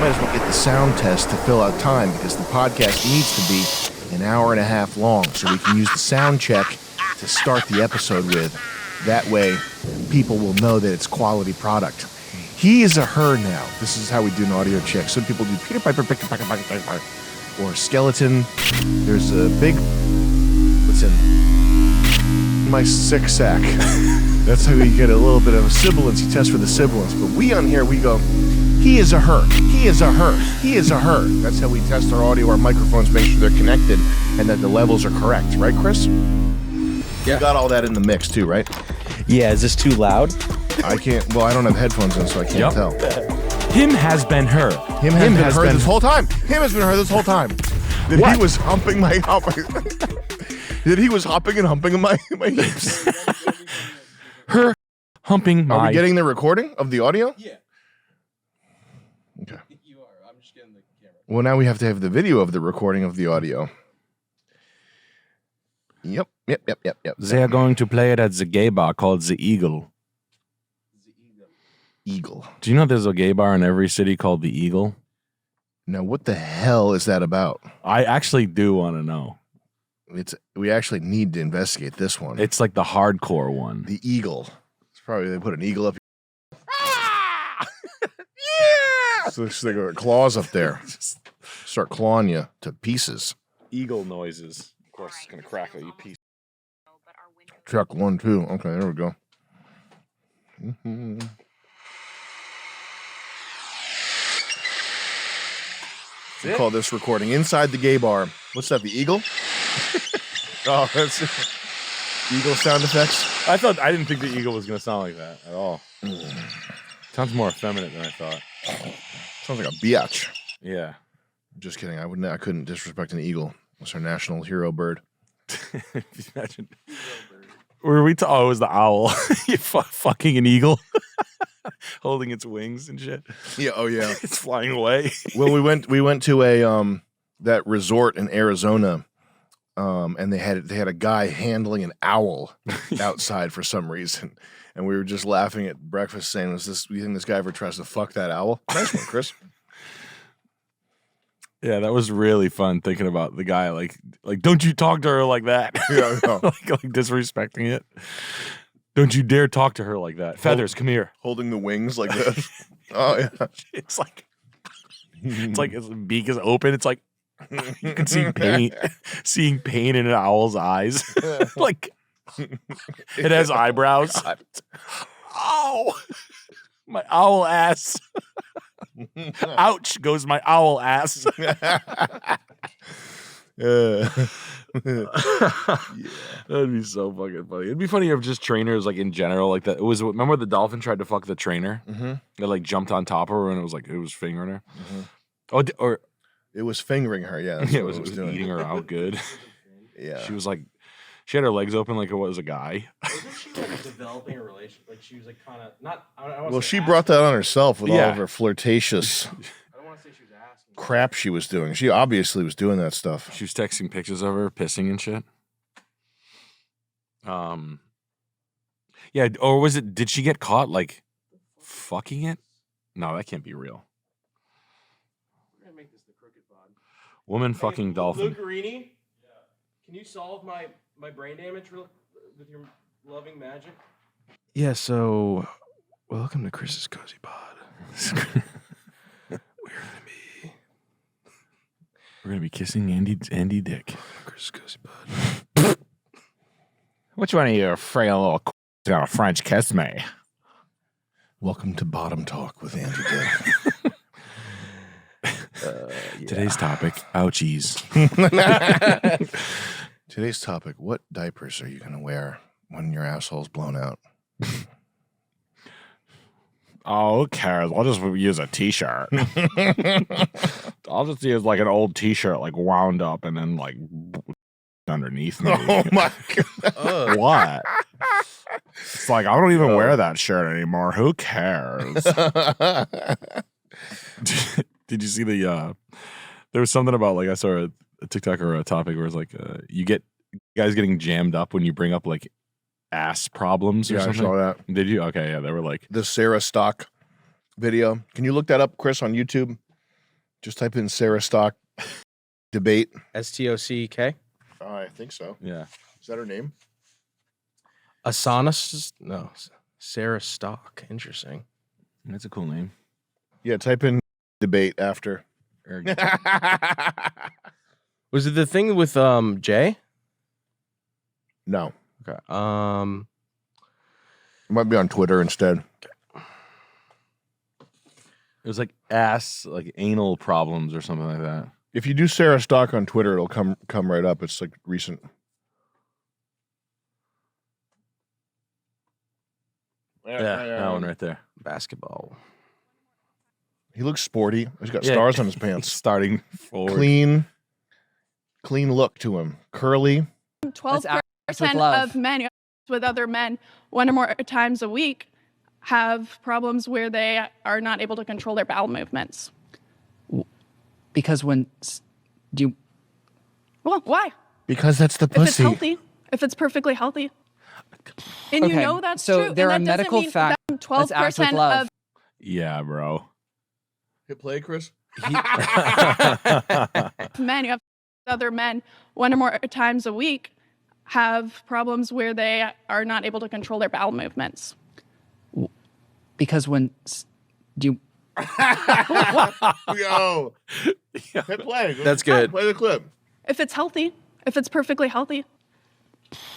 might as well get the sound test to fill out time because the podcast needs to be an hour and a half long, so we can use the sound check to start the episode with. That way, people will know that it's quality product. He is a her now. This is how we do an audio check. Some people do Peter Piper, or skeleton. There's a big, what's in my sick sack. That's how we get a little bit of a sibilance. You test for the sibilance. But we on here, we go, he is a her. He is a her. He is a her. That's how we test our audio, our microphones, make sure they're connected and that the levels are correct. Right, Chris? Yeah. You got all that in the mix too, right? Yeah, is this too loud? I can't, well, I don't have headphones in, so I can't tell. Him has been her. Him has been this whole time. Him has been her this whole time. That What? he was humping my that he was hopping and humping my hips. Her humping my... Are we getting the recording of the audio? Yeah. Okay. You are. I'm just getting the camera. Well, now we have to have the video of the recording of the audio. Yep. They are going to play it at the gay bar called The Eagle. Eagle. Do you know there's a gay bar in every city called The Eagle? Now, what the hell is that about? I actually do want to know. We actually need to investigate this one. It's like the hardcore one. The Eagle. It's probably they put an eagle up. Ah! Yeah! So they got claws up there. Start clawing you to pieces. Eagle noises. Of course, it's going to crackle you piece. Check 1, 2. Okay, there we go. We call this recording inside the gay bar. What's that? The Eagle? Oh, that's Eagle sound effects. I didn't think the eagle was going to sound like that at all. Sounds more effeminate than I thought. Sounds like a biatch. Yeah. Just kidding. I couldn't disrespect an eagle. It's our national hero bird. Imagine. Were we oh, it was the owl. You fucking an eagle. Holding its wings and shit. Yeah, oh yeah. It's flying away. Well, we went to a that resort in Arizona, and they had a guy handling an owl outside for some reason, and we were just laughing at breakfast, saying, "You think this guy ever tries to fuck that owl?" Nice one, Chris. Yeah, that was really fun thinking about the guy like don't you talk to her like that? Yeah, no. like disrespecting it. Don't you dare talk to her like that. Feathers, come here. Holding the wings like this. Oh yeah. It's like its beak is open. It's like you can see seeing pain in an owl's eyes. Like it has eyebrows. Ow! My owl ass. Ouch goes my owl ass. Yeah. That'd be so fucking funny. It'd be funny if just trainers like in general like that. It was remember the dolphin tried to fuck the trainer. It like jumped on top of her and it was fingering her. Oh, or it was fingering her. Yeah, that's yeah, what it was doing. eating her out good. Yeah, She was like, she had her legs open like it was a guy. Wasn't she like developing a relationship? Like she was like kind of not. I don't well, she brought that on herself with all Yeah. of her flirtatious I don't want to say she was asking. crap she was doing. She obviously was doing that stuff. She was texting pictures of her pissing and shit. Yeah, or was it? Did she get caught like fucking it? No, that can't be real. We're gonna make this the crooked pod. Woman fucking dolphin. Luke Arini, can you solve my brain damage with your loving magic? Yeah. So, welcome to Chris's Cozy Pod. We're gonna be kissing Andy Dick. Chris's Cozy Pod. Which one of you frail little got a French kiss me? Welcome to Bottom Talk with Andy Dick. Today's topic: ouchies. Today's topic: what diapers are you gonna wear when your asshole's blown out? Oh, who cares? I'll just use a t-shirt. I'll just use like an old t-shirt, like wound up and then like underneath me. Oh my god! What? It's like I don't even wear that shirt anymore. Who cares? Did you see the? There was something about like I saw a TikTok or a topic where it's like you get guys getting jammed up when you bring up like ass problems or Yeah, something. I saw that. Did you? Okay, yeah, they were like The Sarah Stock video. Can you look that up, Chris, on YouTube? Just type in Sarah Stock debate. STOCK. I think so. Yeah. Is that her name? Asana? No. Sarah Stock. Interesting. That's a cool name. Yeah, type in debate after. Was it the thing with Jay? No. Okay. It might be on Twitter instead. It was like anal problems or something like that. If you do Sarah Stock on Twitter, it'll come right up. It's like recent. Yeah, that one right there. Basketball. He looks sporty. He's got stars on his pants. Starting forward. Clean look to him. Curly. 12% of men with other men 1 or more times a week have problems where they are not able to control their bowel movements. Because when do you? Well, why? Because that's the If it's pussy. healthy, if it's perfectly healthy, and you know that's so true. there and are that doesn't medical mean facts. that 12% love. of Yeah, bro. Hit play, Chris. men who have other men 1 or more times a week have problems where they are not able to control their bowel movements. Because when do you? Yo. Hit play. That's good. Play the clip. If it's healthy, if it's perfectly healthy,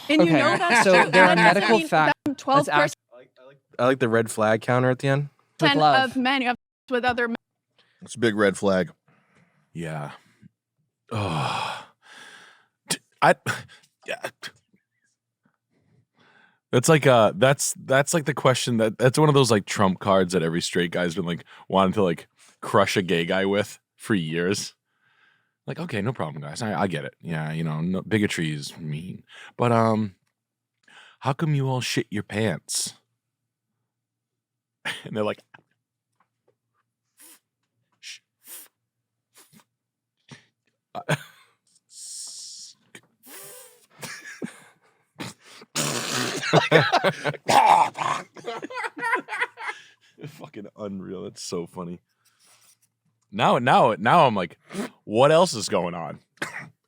and you Okay, know that's so true. there and are that doesn't medical mean facts. that 12% I like the red flag counter at the end. With love. of men who have with other men. It's a big red flag. Yeah. Oh. Yeah. That's like that's like the question that's one of those like trump cards that every straight guy's been like wanting to like crush a gay guy with for years. Like, okay, no problem, guys. I get it. Yeah, no, bigotry is mean. But how come you all shit your pants? And they're like, fucking unreal. It's so funny. Now I'm like, what else is going on?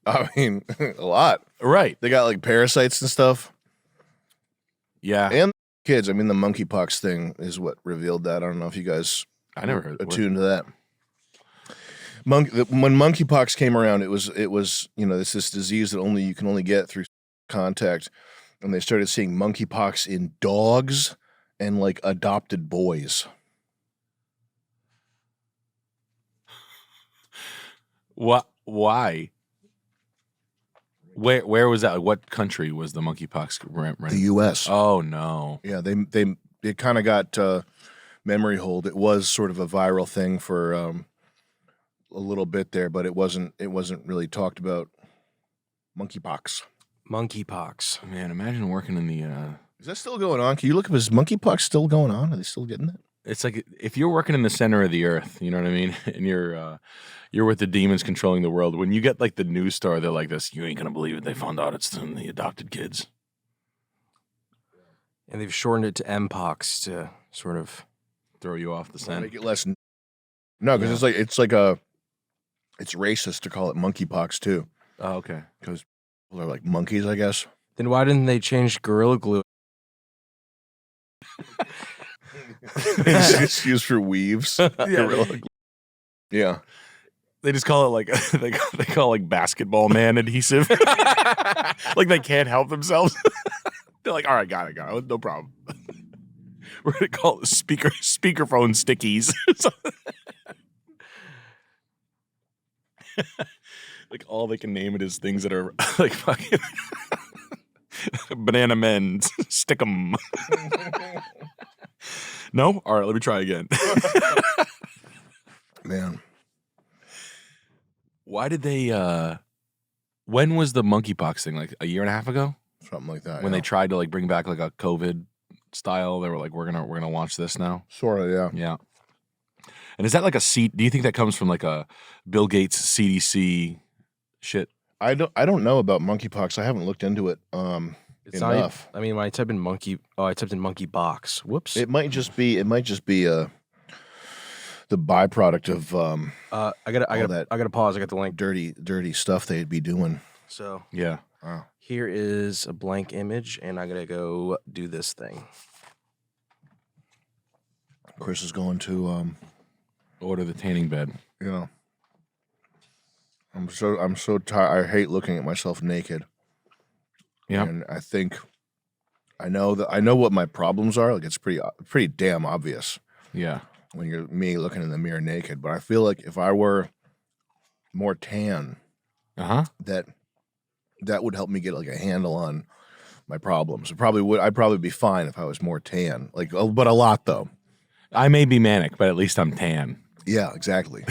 I mean, a lot. Right. They got like parasites and stuff. Yeah. And kids. I mean, the monkeypox thing is what revealed that. I don't know if you guys I never heard attuned to that. When monkeypox came around, it was this disease that you can only get through contact, and they started seeing monkeypox in dogs and like adopted boys. What? Why? Where was that? What country was the monkeypox right? The U.S. Oh no. Yeah, they kind of got memory hold. It was sort of a viral thing for a little bit there, but it wasn't really talked about. Monkeypox. Monkeypox. Man, imagine working in the. Is that still going on? Can you look up? Is monkeypox still going on? Are they still getting it? It's like if you're working in the center of the earth, you know what I mean, and you're with the demons controlling the world. When you get like the news story, they're like this. You ain't gonna believe it. They found out it's in the adopted kids. And they've shortened it to Mpox to sort of Throw you off the scent. Make it less. No, because it's racist to call it monkeypox too. Oh, okay. Because they're like monkeys, I guess. Then why didn't they change Gorilla Glue? It's used for weaves. Yeah. They just call it like they call it like basketball man adhesive. Like they can't help themselves. They're like, all right, got it, no problem. We're gonna call it speakerphone stickies. Like all they can name it is things that are like fucking banana men. Stick 'em. No? All right, let me try again. Man. Why did they when was the monkeypox thing? Like a year and a half ago? Something like that. When they tried to like bring back like a COVID style, they were like, we're gonna launch this now. Sort of, yeah. Yeah. And is that like a seat? Do you think that comes from like a Bill Gates CDC shit? I don't know about monkeypox. I haven't looked into it It's enough. I mean, when I type in I typed in monkeypox. Whoops. It might just be the byproduct of I all gotta that pause. I got the link. dirty stuff they'd be doing. So Yeah. Wow. here is a blank image, and I gotta go do this thing. Chris is going to Order the tanning bed. I'm so tired. I hate looking at myself naked. Yeah. And I think I know what my problems are. Like it's pretty damn obvious Yeah. when you're me looking in the mirror naked. But I feel like if I were more tan, that would help me get like a handle on my problems. I'd probably be fine if I was more tan. Like, but a lot though. I may be manic, but at least I'm tan. Yeah, exactly.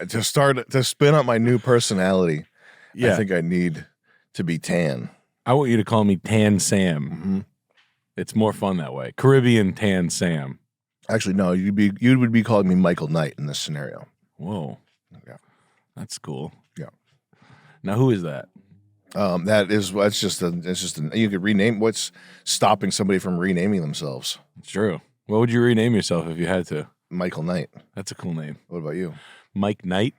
to spin up my new personality, Yeah. I think I need to be tan. I want you to call me Tan Sam. Mm-hmm. It's more fun that way. Caribbean Tan Sam. Actually, no, you would be calling me Michael Knight in this scenario. Whoa. Yeah. That's cool. Yeah. Now, who is that? It's just you could rename. What's stopping somebody from renaming themselves? It's true. What would you rename yourself if you had to? Michael Knight. That's a cool name. What about you? Mike Knight.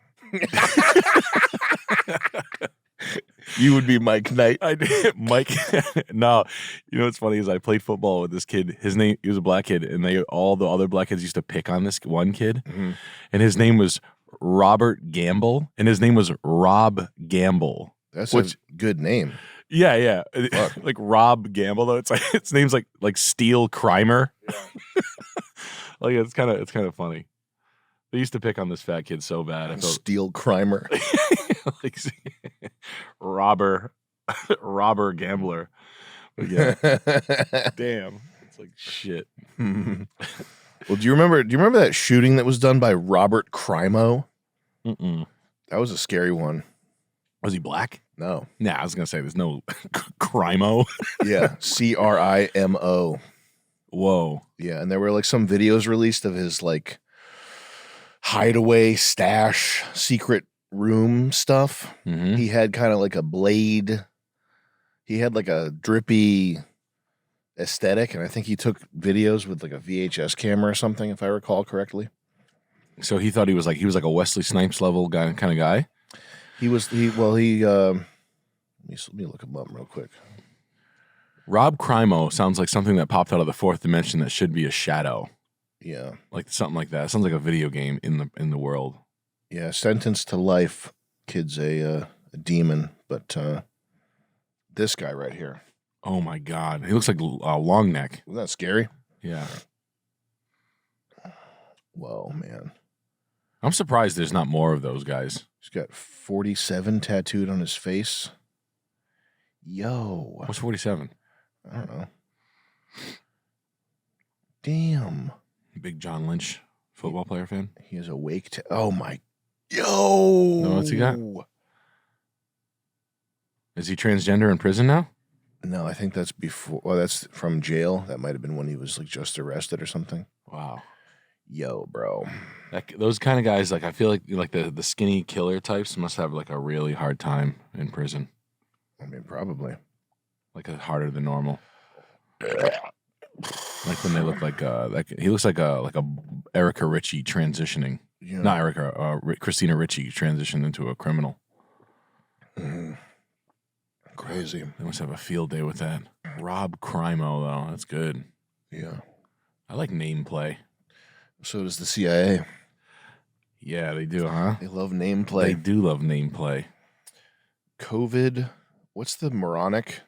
You would be Mike Knight. I did. Mike. No, you know what's funny is I played football with this kid. He was a black kid, and all the other black kids used to pick on this one kid, and his name was Robert Gamble, and his name was Rob Gamble. That's a good name. Yeah. Like Rob Gamble though. It's like its name's like Steel Crimer. Like it's kind of funny. They used to pick on this fat kid so bad. I felt Steel Crimer. like robber gambler. But yeah. Damn. It's like shit. Well, do you remember that shooting that was done by Robert Krimo? Mm-mm. That was a scary one. Was he black? No. Nah, I was gonna say there's no Crimo. Yeah, Crimo. Whoa. Yeah, and there were like some videos released of his like hideaway stash secret room stuff. Mm-hmm. He had kind of like a blade. He had like a drippy aesthetic, and I think he took videos with like a VHS camera or something, if I recall correctly. So he thought he was like a Wesley Snipes level guy, kind of guy. Let me look him up real quick. Rob Crimo sounds like something that popped out of the fourth dimension that should be a shadow. Yeah. Like something like that. It sounds like a video game in the world. Yeah, sentenced to life. Kid's a demon, but this guy right here. Oh my God. He looks like long neck. Isn't that scary? Yeah. Whoa, man. I'm surprised there's not more of those guys. He's got 47 tattooed on his face. Yo. What's 47? I don't know. Damn. Big John Lynch football player fan? He is awake to. Oh, my. Yo. No, what's he got? Is he transgender in prison now? No, I think that's before. Well, that's from jail. That might have been when he was like just arrested or something. Wow. Yo, bro. Those kind of guys, like I feel like the skinny killer types must have like a really hard time in prison. I mean, probably. Like harder than normal. Like when they look like he looks like a Erica Ritchie transitioning. Yeah. Not Erica, Christina Ritchie transitioned into a criminal. Mm-hmm. Crazy. They must have a field day with that. Rob Crimo though, that's good. Yeah. I like Nameplay. So does the CIA. Yeah, they do, huh? They love Nameplay. They do love Nameplay. COVID. What's the moronic?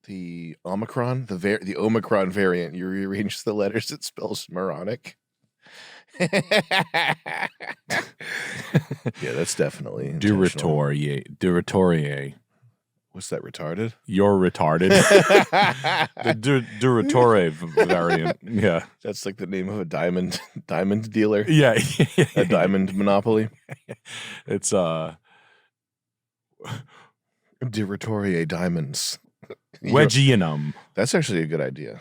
The Omicron? The Omicron variant. You rearrange the letters, it spells moronic. Yeah, that's definitely intentional. Duratorier. What's that, retarded? You're retarded. The Duratore variant. Yeah. That's like the name of a diamond dealer. Yeah. A diamond monopoly. It's Duratorier diamonds. Wedgianum. That's actually a good idea.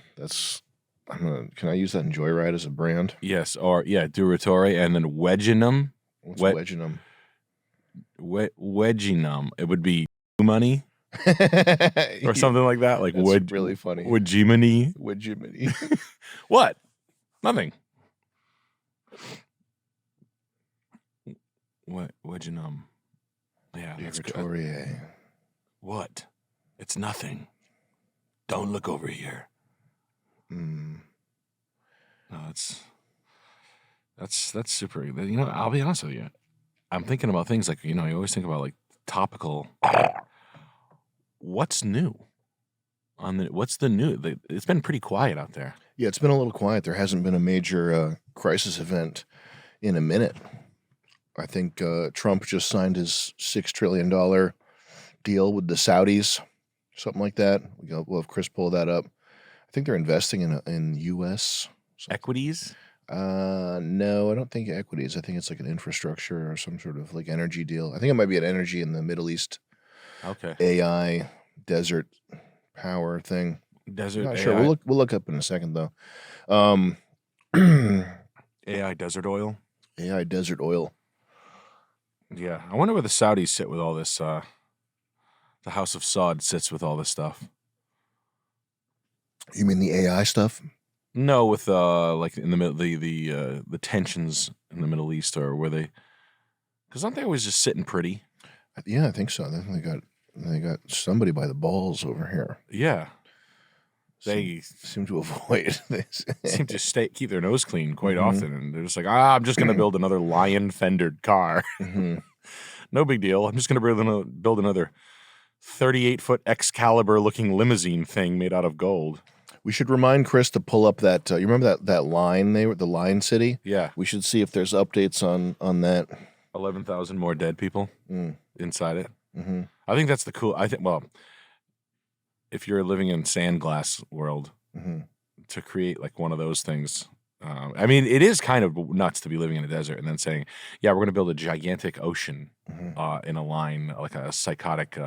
Can I use that in Joyride as a brand? Yes, or Duratore and then Wedginum. What's Wedginum? Wedginum. It would be money. Or something like that. Like That's really funny. Wedgimony. Wedgimony. What? Nothing. What'd you numb? Yeah, that's good. Victoria. What? It's nothing. Don't look over here. No, that's super. You know, I'll be honest with you. I'm thinking about things like, you always think about like topical. What's new? What's the new? It's been pretty quiet out there. Yeah, it's been a little quiet. There hasn't been a major crisis event in a minute. I think Trump just signed his $6 trillion deal with the Saudis, something like that. We'll have Chris pull that up. I think they're investing in U.S. Equities? No, I don't think equities. I think it's like an infrastructure or some sort of like energy deal. I think it might be an energy in the Middle East. Okay. AI, desert power thing. Desert Not AI. sure. We'll look up in a second though. AI desert oil. AI desert oil. Yeah, I wonder where the Saudis sit with all this. The House of Saud sits with all this stuff. You mean the AI stuff? No, with like in the middle, the tensions in the Middle East, or where they, because aren't they always just sitting pretty? Yeah, I think so. They got somebody by the balls over here. Yeah, they seem to avoid this. seem to keep their nose clean quite often, and they're just like, I'm just gonna build another lion fendered car. No big deal. I'm just gonna build another 38-foot Excalibur looking limousine thing made out of gold. We should remind Chris to pull up that. You remember that line? They were the Line City. Yeah, we should see if there's updates on that. 11,000 more dead people inside it. Mm-hmm. I think that's the cool. Well, if you're living in Sandglass world, to create like one of those things. I mean, it is kind of nuts to be living in a desert and then saying, yeah, we're going to build a gigantic ocean in a line, like a psychotic,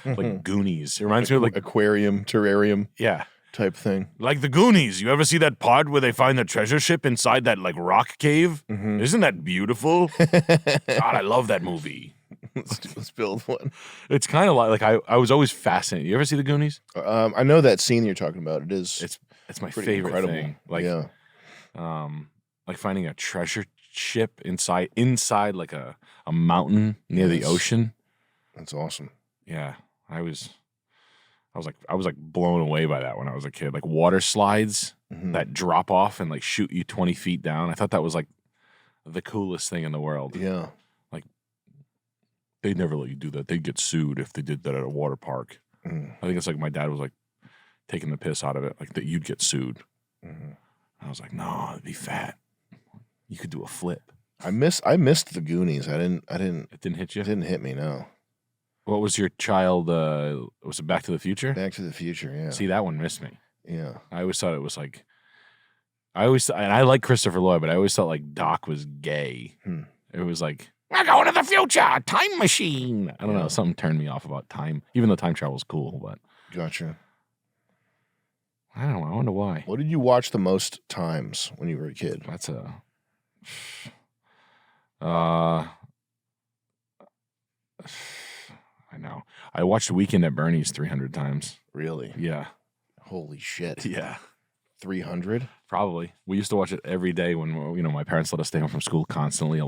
like Goonies. It reminds me of like aquarium, terrarium. Yeah. Type thing. Like the Goonies. You ever see that part where they find the treasure ship inside that like rock cave? Isn't that beautiful? God, I love that movie. Let's build one. It's kind of like I was always fascinated. You ever see the Goonies? I know that scene you're talking about. It's my favorite incredible thing. Like, yeah. Like finding a treasure ship inside like a mountain near the ocean. That's awesome. Yeah, I was like blown away by that when I was a kid. Like water slides that drop off and like shoot you 20 feet down. I thought that was like the coolest thing in the world. Yeah. Like they'd never let you do that. They'd get sued if they did that at a water park. I think it's like my dad was like taking the piss out of it, like that you'd get sued. I was like, no, it'd be fat. You could do a flip. I missed the Goonies. It didn't hit you? It didn't hit me, no. What was your child? Was it Back to the Future? Back to the Future, yeah. See, that one missed me. Yeah. I always thought it was like, and I like Christopher Lloyd, but I always thought like Doc was gay. It was like, we're going to the future, time machine. I don't know, something turned me off about time, even though time travel is cool, but. Gotcha. I don't know, I wonder why. What did you watch the most times when you were a kid? That's I know. I watched Weekend at Bernie's 300 times. Really? Yeah. Holy shit. Yeah. 300? Probably. We used to watch it every day when, my parents let us stay home from school constantly.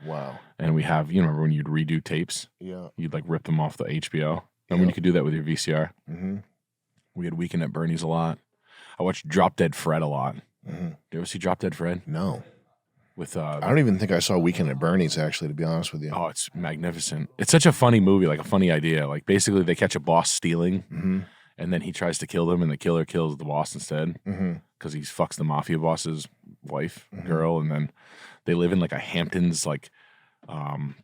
Wow. And we have, remember when you'd redo tapes? Yeah. You'd like rip them off the HBO. And when you could do that with your VCR. We had Weekend at Bernie's a lot. I watched Drop Dead Fred a lot. Did you ever see Drop Dead Fred? No. With I don't even think I saw Weekend at Bernie's, actually, to be honest with you. Oh, it's magnificent. It's such a funny movie, like a funny idea. Like basically they catch a boss stealing and then he tries to kill them and the killer kills the boss instead because he fucks the mafia boss's wife, girl, and then they live in like a Hamptons like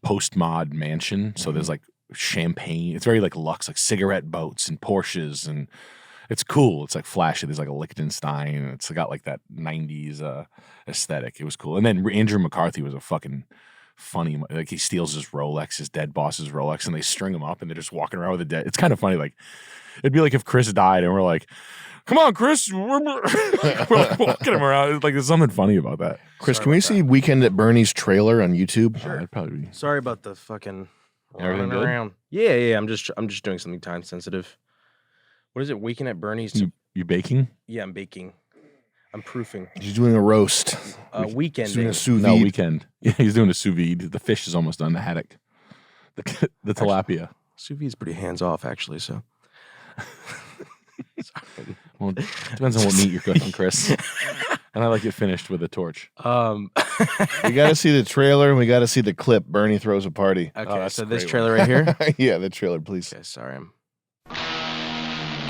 post-mod mansion. So there's like champagne. It's very like luxe, like cigarette boats and Porsches, and it's cool. It's like flashy. There's like a Liechtenstein. It's got like that 90s aesthetic. It was cool. And then Andrew McCarthy was a fucking funny. Like he steals his Rolex, his dead boss's Rolex, and they string him up and they're just walking around with a dead. It's kind of funny. Like it'd be like if Chris died and we're like, come on, Chris. We're like walking him around. It's like there's something funny about that. Chris, can we see Weekend at Bernie's trailer on YouTube? Sure. That'd probably be. Sorry about the fucking Everything running good? around. Yeah. I'm just doing something time sensitive. What is it? Weekend at Bernie's. You baking? Yeah, I'm baking. I'm proofing. He's doing a roast. Weekend. He's doing a sous No, vide. weekend. Yeah, he's doing a sous vide. The fish is almost done. The haddock. The tilapia. Sous vide is pretty hands off, actually. So. Well, it depends on what meat you're cooking, Chris. And I like it finished with a torch. We got to see the trailer and we got to see the clip. Bernie throws a party. Okay, that's so a this great trailer right here. Yeah, the trailer, please. Okay, sorry.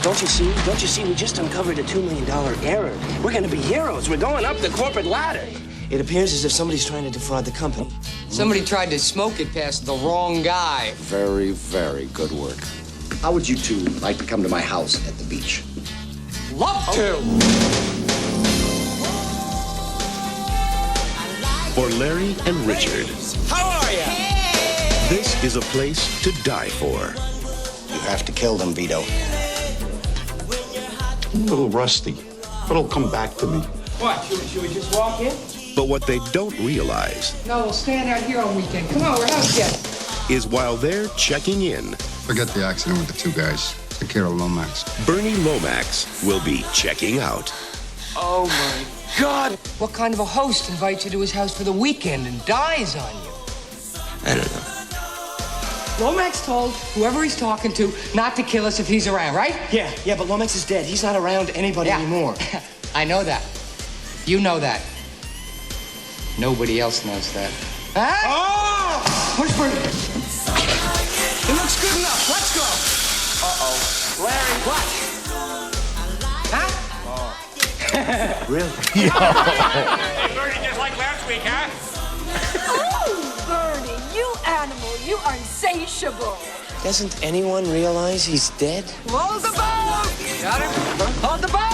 Don't you see? Don't you see? We just uncovered a $2 million error. We're going to be heroes. We're going up the corporate ladder. It appears as if somebody's trying to defraud the company. Somebody tried to smoke it past the wrong guy. Very, very good work. How would you two like to come to my house at the beach? Love to! For Larry and Richard, How are you? this is a place to die for. You have to kill them, Vito. A little rusty, but it'll come back to me. What? Should we just walk in? But what they don't realize No, we'll stand out here on weekend. Come on, we're house guests. is while they're checking in, Forget the accident with the two guys. Take care of Lomax. Bernie Lomax will be checking out. Oh my God! What kind of a host invites you to his house for the weekend and dies on you? I don't know. Lomax told whoever he's talking to not to kill us if he's around, right? Yeah, but Lomax is dead. He's not around anybody anymore. I know that. You know that. Nobody else knows that. Huh? Oh! Where's Bernie? It looks good enough. Let's go. Uh-oh. Larry. What? Huh? Really? Bernie just like last week, huh? Oh, Bernie, you animal, you are insatiable. Doesn't anyone realize he's dead? Hold the boat! Got him? Hold the boat!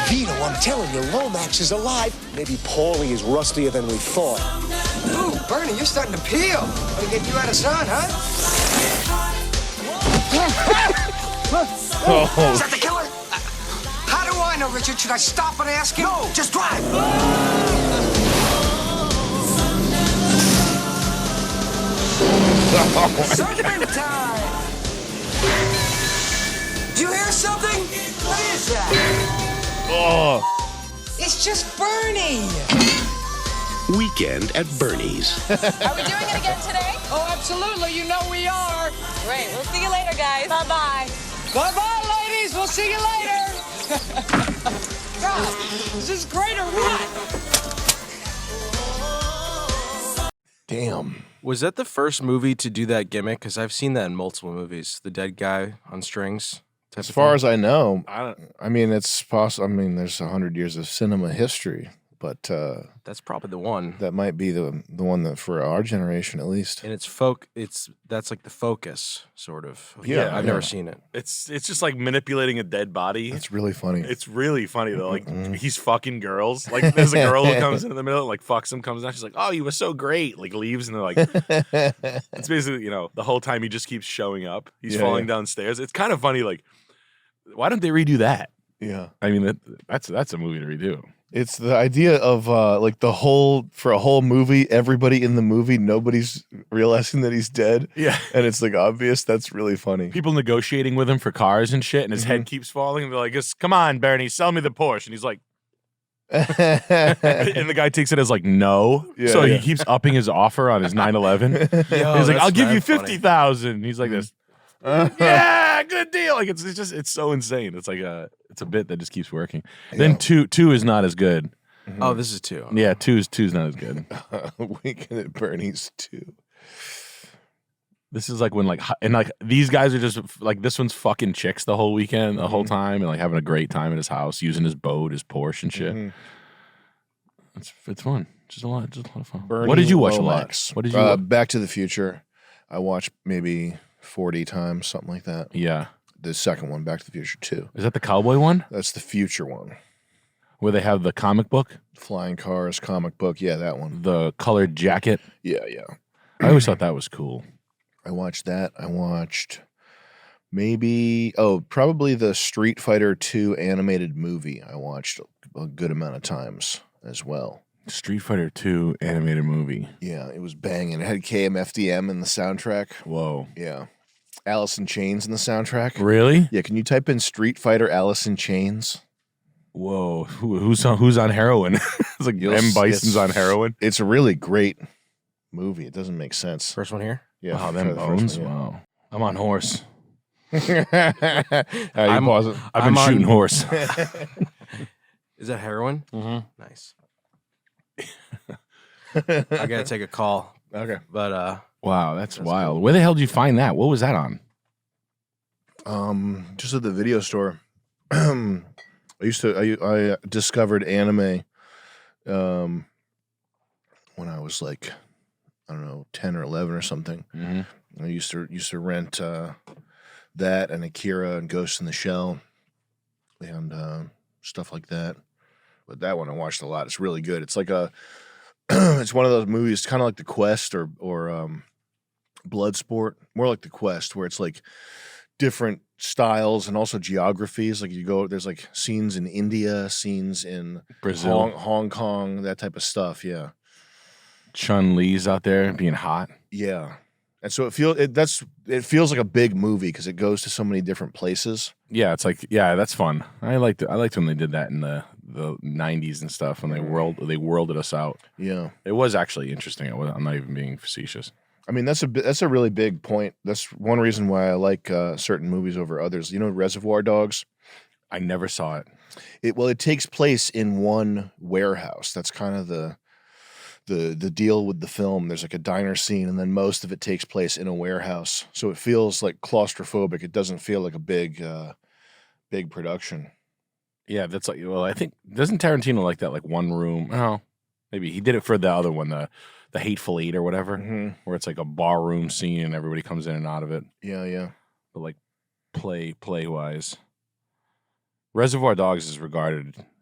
Vito, I'm telling you, Lomax is alive. Maybe Paulie is rustier than we thought. Ooh, Bernie, you're starting to peel. Want to get you out of sun, huh? Is that the killer? How do I know, Richard? Should I stop and ask him? No, just drive. Surfing time. Did you hear something? What is that? Oh. It's just Bernie. Weekend at Bernie's. Are we doing it again today? Oh, absolutely. You know we are. Great. We'll see you later, guys. Bye-bye. Bye-bye, ladies. We'll see you later. God, is this great or what? Damn. Was that the first movie to do that gimmick? Because I've seen that in multiple movies. The dead guy on strings. As far as I know, I mean, it's possible. I mean, there's 100 years of cinema history, but that's probably the one. That might be the one that for our generation at least. And that's like the focus, sort of. Yeah, I've never seen it. It's just like manipulating a dead body. It's really funny. It's really funny though. Like he's fucking girls. Like there's a girl who comes into the middle and like fucks him, comes down. She's like, "Oh, you were so great." Like leaves and they're like, it's basically the whole time he just keeps showing up. He's falling downstairs. It's kind of funny. Like, why don't they redo that? Yeah, I mean that's a movie to redo. It's the idea of like for a whole movie, everybody in the movie, nobody's realizing that he's dead. Yeah. And it's like obvious. That's really funny. People negotiating with him for cars and shit, and his head keeps falling. And they're like, "Come on, Bernie, sell me the Porsche." And he's like, and the guy takes it as like no. Yeah, so yeah. he keeps upping his offer on his 911. He's like, "I'll give you 50,000." He's like this. Yeah, good deal. Like it's so insane. It's like it's a bit that just keeps working. Then two is not as good. Oh, this is 2. Yeah, two's not as good. Weekend at Bernie's 2. This is like when these guys are just like this one's fucking chicks the whole weekend, the whole time, and like having a great time at his house, using his boat, his Porsche and shit. It's fun. Just a lot of fun. Bernie What did you watch Lomax. a lot? What did you watch? Back to the Future. I watched maybe 40 times, something like that. Yeah. The second one, Back to the Future 2. Is that the cowboy one? That's the future one. Where they have the comic book? Flying cars, comic book. Yeah, that one. The colored jacket? Yeah. I always thought that was cool. I watched that. I watched probably the Street Fighter 2 animated movie. I watched a good amount of times as well. Street Fighter 2 animated movie. Yeah, it was banging. It had KMFDM in the soundtrack. Whoa. Yeah. Alice in Chains in the soundtrack. Really? Yeah, can you type in Street Fighter Alice in Chains? Whoa, who's on heroin? It's like M. Bison's on heroin. It's a really great movie. It doesn't make sense. First one here? Yeah. Wow, them the first bones. one, yeah. Wow. I'm on horse. Pause it. I've been shooting horse. Is that heroin? Mm-hmm. Nice. I gotta take a call. Okay. But wow, that's wild. Cool. Where the hell did you find that? What was that on? Just at the video store. I discovered anime when I was like, I don't know, 10 or 11 or something. Mm-hmm. I used to rent that and Akira and Ghost in the Shell and stuff like that. But that one I watched a lot. It's really good. It's like it's one of those movies, kind of like The Quest or Bloodsport, more like The Quest, where it's like different styles and also geographies. Like there's like scenes in India, scenes in Brazil, Hong Kong, that type of stuff. Yeah. Chun-Li's out there being hot. Yeah. And so it feels like a big movie because it goes to so many different places. Yeah, it's like that's fun. I liked when they did that in the 90s and stuff when they worlded us out. Yeah. It was actually interesting. I'm not even being facetious. I mean, that's a really big point. That's one reason why I like certain movies over others. You know, Reservoir Dogs? I never saw it. It takes place in one warehouse. That's kind of the deal with the film. There's like a diner scene, and then most of it takes place in a warehouse. So it feels like claustrophobic. It doesn't feel like a big production. Yeah, that's like, well, I think, doesn't Tarantino like that, like one room? Oh, maybe he did it for the other one, the Hateful Eight or whatever, where it's like a bar room scene and everybody comes in and out of it. Yeah, yeah. But like play wise, Reservoir Dogs is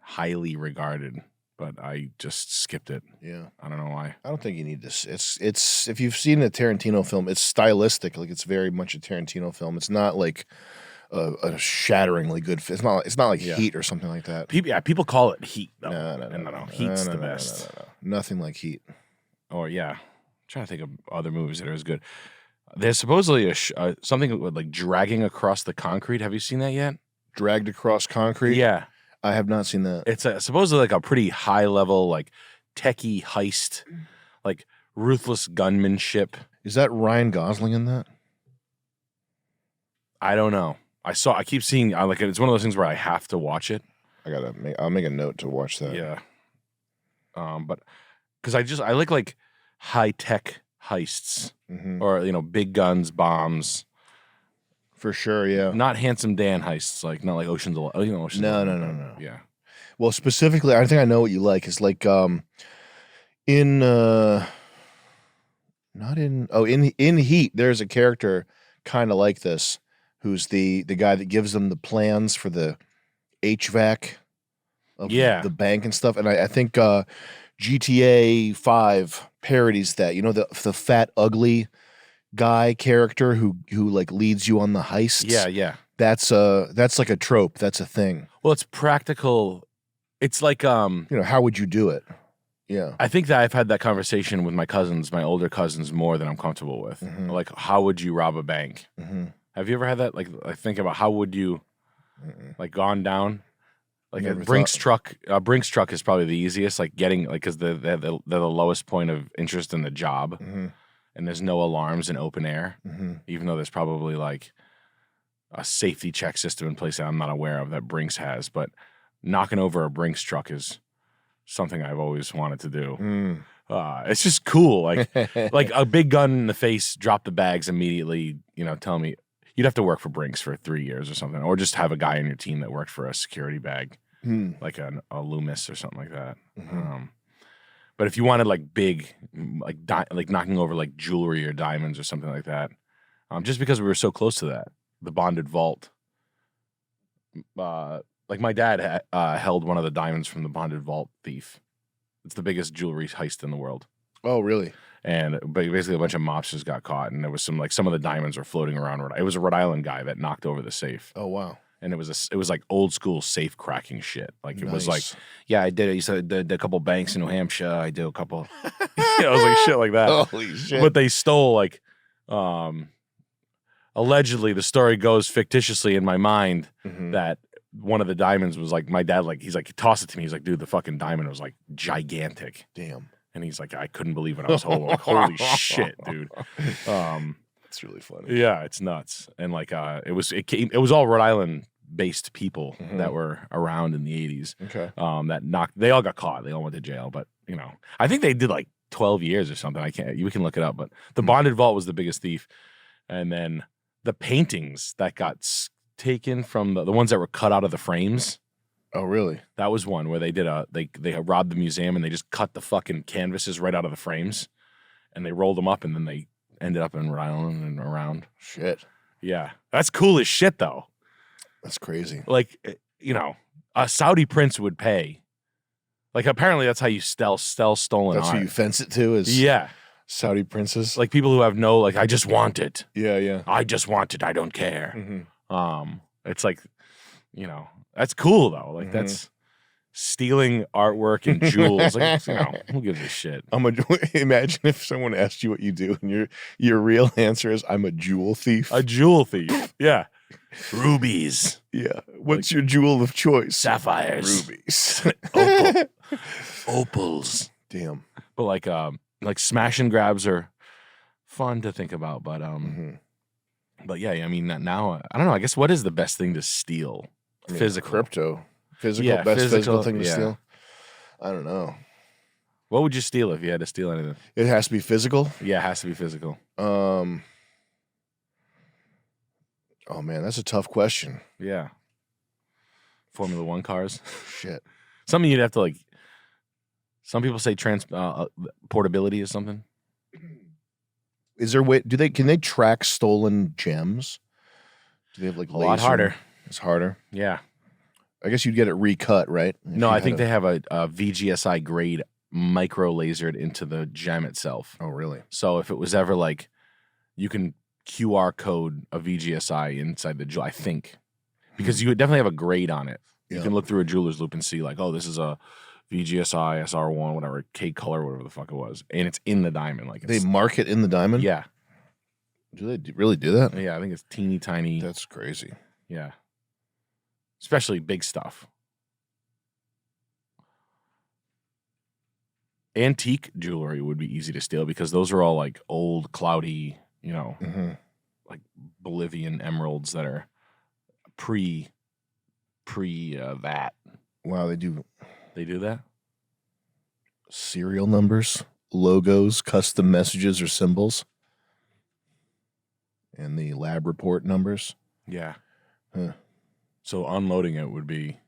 highly regarded, but I just skipped it. Yeah, I don't know why. I don't think you need this. It's if you've seen a Tarantino film, it's stylistic. Like it's very much a Tarantino film. It's not like a shatteringly good. It's not like Heat or something like that. People call it Heat. Though. No. Heat's the best. No. Nothing like Heat. Or I'm trying to think of other movies that are as good. There's supposedly something with like dragging across the concrete. Have you seen that yet? Dragged Across Concrete? Yeah. I have not seen that. It's supposedly like a pretty high level, like techie heist, like ruthless gunmanship. Is that Ryan Gosling in that? I don't know. I keep seeing, it's one of those things where I have to watch it. I'll make a note to watch that. Yeah. But because I like high tech heists or big guns, bombs. For sure, yeah. Not Handsome Dan heists, not like Ocean's 11. No. Yeah. Well, specifically, I think I know what you like. Is like in Heat, there's a character kind of like this, who's the guy that gives them the plans for the HVAC of the bank and stuff. And I think GTA 5 parodies that. You know, the fat, ugly guy character who like leads you on the heists. Yeah. That's like a trope. That's a thing. Well, it's practical. It's like how would you do it? Yeah. I think that I've had that conversation with my older cousins, more than I'm comfortable with. Like, how would you rob a bank? Have you ever had that? Like, I think about how would you, like, gone down? Like a Brinks truck. Brinks truck is probably the easiest. Like getting because they're the lowest point of interest in the job, and there's no alarms in open air. Even though there's probably like a safety check system in place that I'm not aware of that Brinks has. But knocking over a Brinks truck is something I've always wanted to do. It's just cool. Like like a big gun in the face, drop the bags immediately. Tell me you'd have to work for Brinks for 3 years or something, or just have a guy in your team that worked for a security bag, like a Loomis or something like that. But if you wanted like big, like knocking over like jewelry or diamonds or something like that, just because we were so close to that, the bonded vault. Like my dad held one of the diamonds from the bonded vault thief. It's the biggest jewelry heist in the world. Oh, really? And basically a bunch of mobsters got caught, and there was some of the diamonds were floating around. It was a Rhode Island guy that knocked over the safe. Oh, wow. And it was like old school safe cracking shit. Like it was like, yeah, I did it. He said did a couple banks in New Hampshire. I did a couple. I was like shit like that. Holy shit! But they stole like, allegedly, the story goes fictitiously in my mind that one of the diamonds was like, my dad, like, he's like, he tossed it to me. He's like, dude, the fucking diamond was like gigantic. Damn. And he's like, I couldn't believe it. I was like, holy shit, dude. It's really funny. Yeah, it's nuts. And like, it was all Rhode Island based people that were around in the 80s. Okay. They all got caught. They all went to jail. But, you know, I think they did like 12 years or something. We can look it up. But the bonded vault was the biggest thief. And then the paintings that got taken from the ones that were cut out of the frames. Oh, really? That was one where they did they robbed the museum and they just cut the fucking canvases right out of the frames and they rolled them up and then they ended up in Rhode Island and around. Shit. Yeah. That's cool as shit, though. That's crazy. Like, you know, a Saudi prince would pay. Like, apparently that's how you sell stolen That's art. who you fence it to is Saudi princes? Like, people who have no, like, I just want it. Yeah. I just want it. I don't care. It's like, you know, that's cool, though. Like, that's stealing artwork and jewels. Like, you know, who gives a shit? Imagine if someone asked you what you do and your real answer is, I'm a jewel thief. A jewel thief. Yeah. Rubies. Yeah. What's your jewel of choice? Sapphires. Rubies. Opals. Damn. But like smash and grabs are fun to think about. But yeah, I mean, now, I don't know. I guess what is the best thing to steal? Physical. Crypto. Best physical physical thing to steal? I don't know. What would you steal if you had to steal anything? It has to be physical? Yeah, it has to be physical. Oh, man, that's a tough question. Yeah. Formula 1 cars. Shit. Something you'd have to, like, some people say portability is something. Is there a way, can they track stolen gems? Do they have like a lot harder? It's harder. Yeah. I guess you'd get it recut, right? No, I think they have a VGSI grade micro lasered into the gem itself. Oh, really? So if it was ever like, you can QR code a VGSI inside the jewel, I think, because you would definitely have a grade on it. You can look through a jeweler's loop and see like, oh, this is a VGSI SR1, whatever, K color, whatever the fuck it was, and it's in the diamond. Like they mark it in the diamond. Yeah. Do they really do that? Yeah, I think it's teeny tiny. That's crazy. Yeah. Especially big stuff. Antique jewelry would be easy to steal because those are all like old, cloudy, you know, like Bolivian emeralds that are pre that. Wow, they do. They do that? Serial numbers, logos, custom messages or symbols, and the lab report numbers. Yeah. Huh. So unloading it would be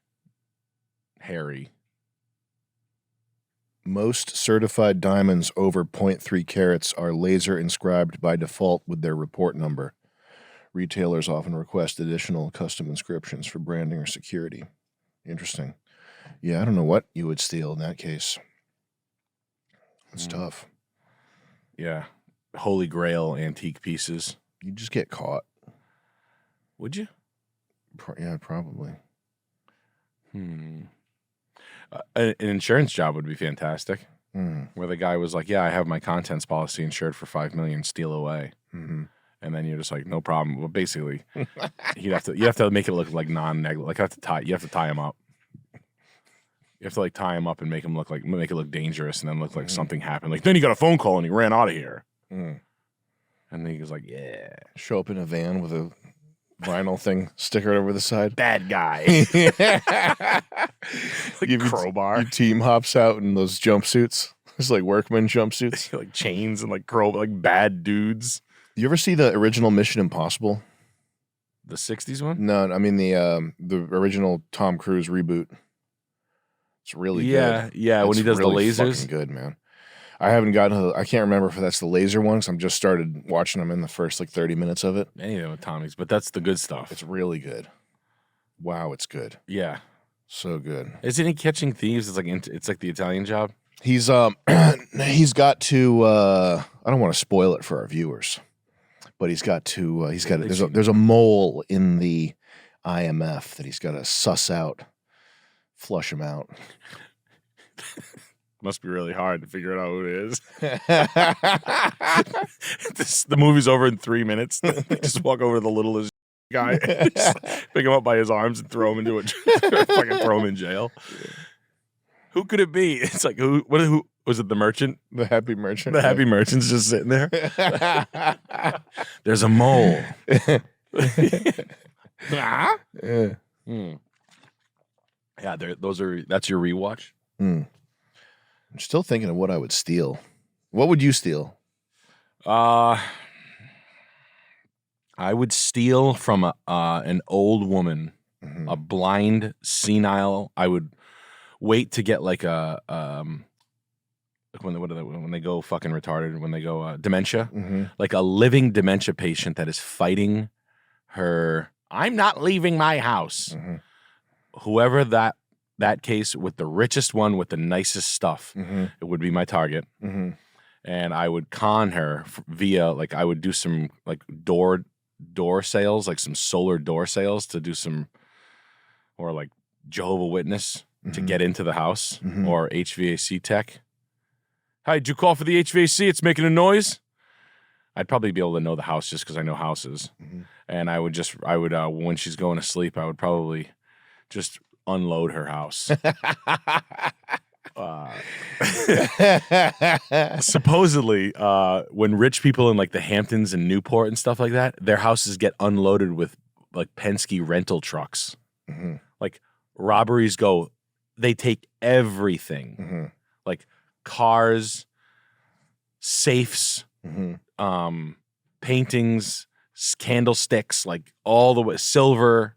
hairy. Most certified diamonds over 0.3 carats are laser inscribed by default with their report number. Retailers often request additional custom inscriptions for branding or security. Interesting. Yeah, I don't know what you would steal in that case. It's tough. Yeah. Holy Grail antique pieces. You'd just get caught. Would you? Yeah, probably. An insurance job would be fantastic. Where the guy was like, yeah, I have my contents policy insured for $5 million, steal away. And then you're just like, no problem. Well, basically, you have to make it look like non-negligent. Like you have to tie him up. You have to like tie him up and make it look dangerous, and then look like something happened. Like then he got a phone call and he ran out of here. And then he was like, yeah, show up in a van with a vinyl thing stickered over the side. Bad guy. Like crowbar. Your team hops out in those jumpsuits. It's like workman jumpsuits, like chains and like like bad dudes. You ever see the original Mission Impossible? The 60s one? No, I mean the original Tom Cruise reboot. It's really good. Yeah, when he does really the lasers. Fucking good, man. I haven't gotten I can't remember if that's the laser one because I'm just started watching them in the first like 30 minutes of it. Any of them with Tommy's, but that's the good stuff. It's really good. Wow, it's good. Yeah. So good. Isn't he catching thieves? It's like the Italian Job. He's he's got to I don't want to spoil it for our viewers. But there's a mole in the IMF that he's got to suss out, flush him out. Must be really hard to figure out who it is. The movie's over in 3 minutes. They just walk over to the littlest guy. Just pick him up by his arms and throw him into fucking throw him in jail. Who could it be? It's like who was it? The merchant? The happy merchant. The happy merchant's just sitting there. There's a mole. Yeah, that's your rewatch. I'm still thinking of what I would steal. What would you steal? I would steal from an old woman, a blind, senile. I would wait to get like a when they go fucking retarded, when they go dementia, like a living dementia patient that is fighting her. I'm not leaving my house. Whoever that case with the richest one with the nicest stuff, it would be my target. And I would con her via like I would do some like door sales, like some solar door sales to do some, or like Jehovah's Witness to get into the house, or HVAC tech. Hi, did you call for the HVAC? It's making a noise. I'd probably be able to know the house just because I know houses. And I would when she's going to sleep, I would probably just unload her house. Supposedly, when rich people in like the Hamptons and Newport and stuff like that, their houses get unloaded with like Penske rental trucks. Like robberies go, they take everything, like cars, safes, paintings, candlesticks, like all the way, silver.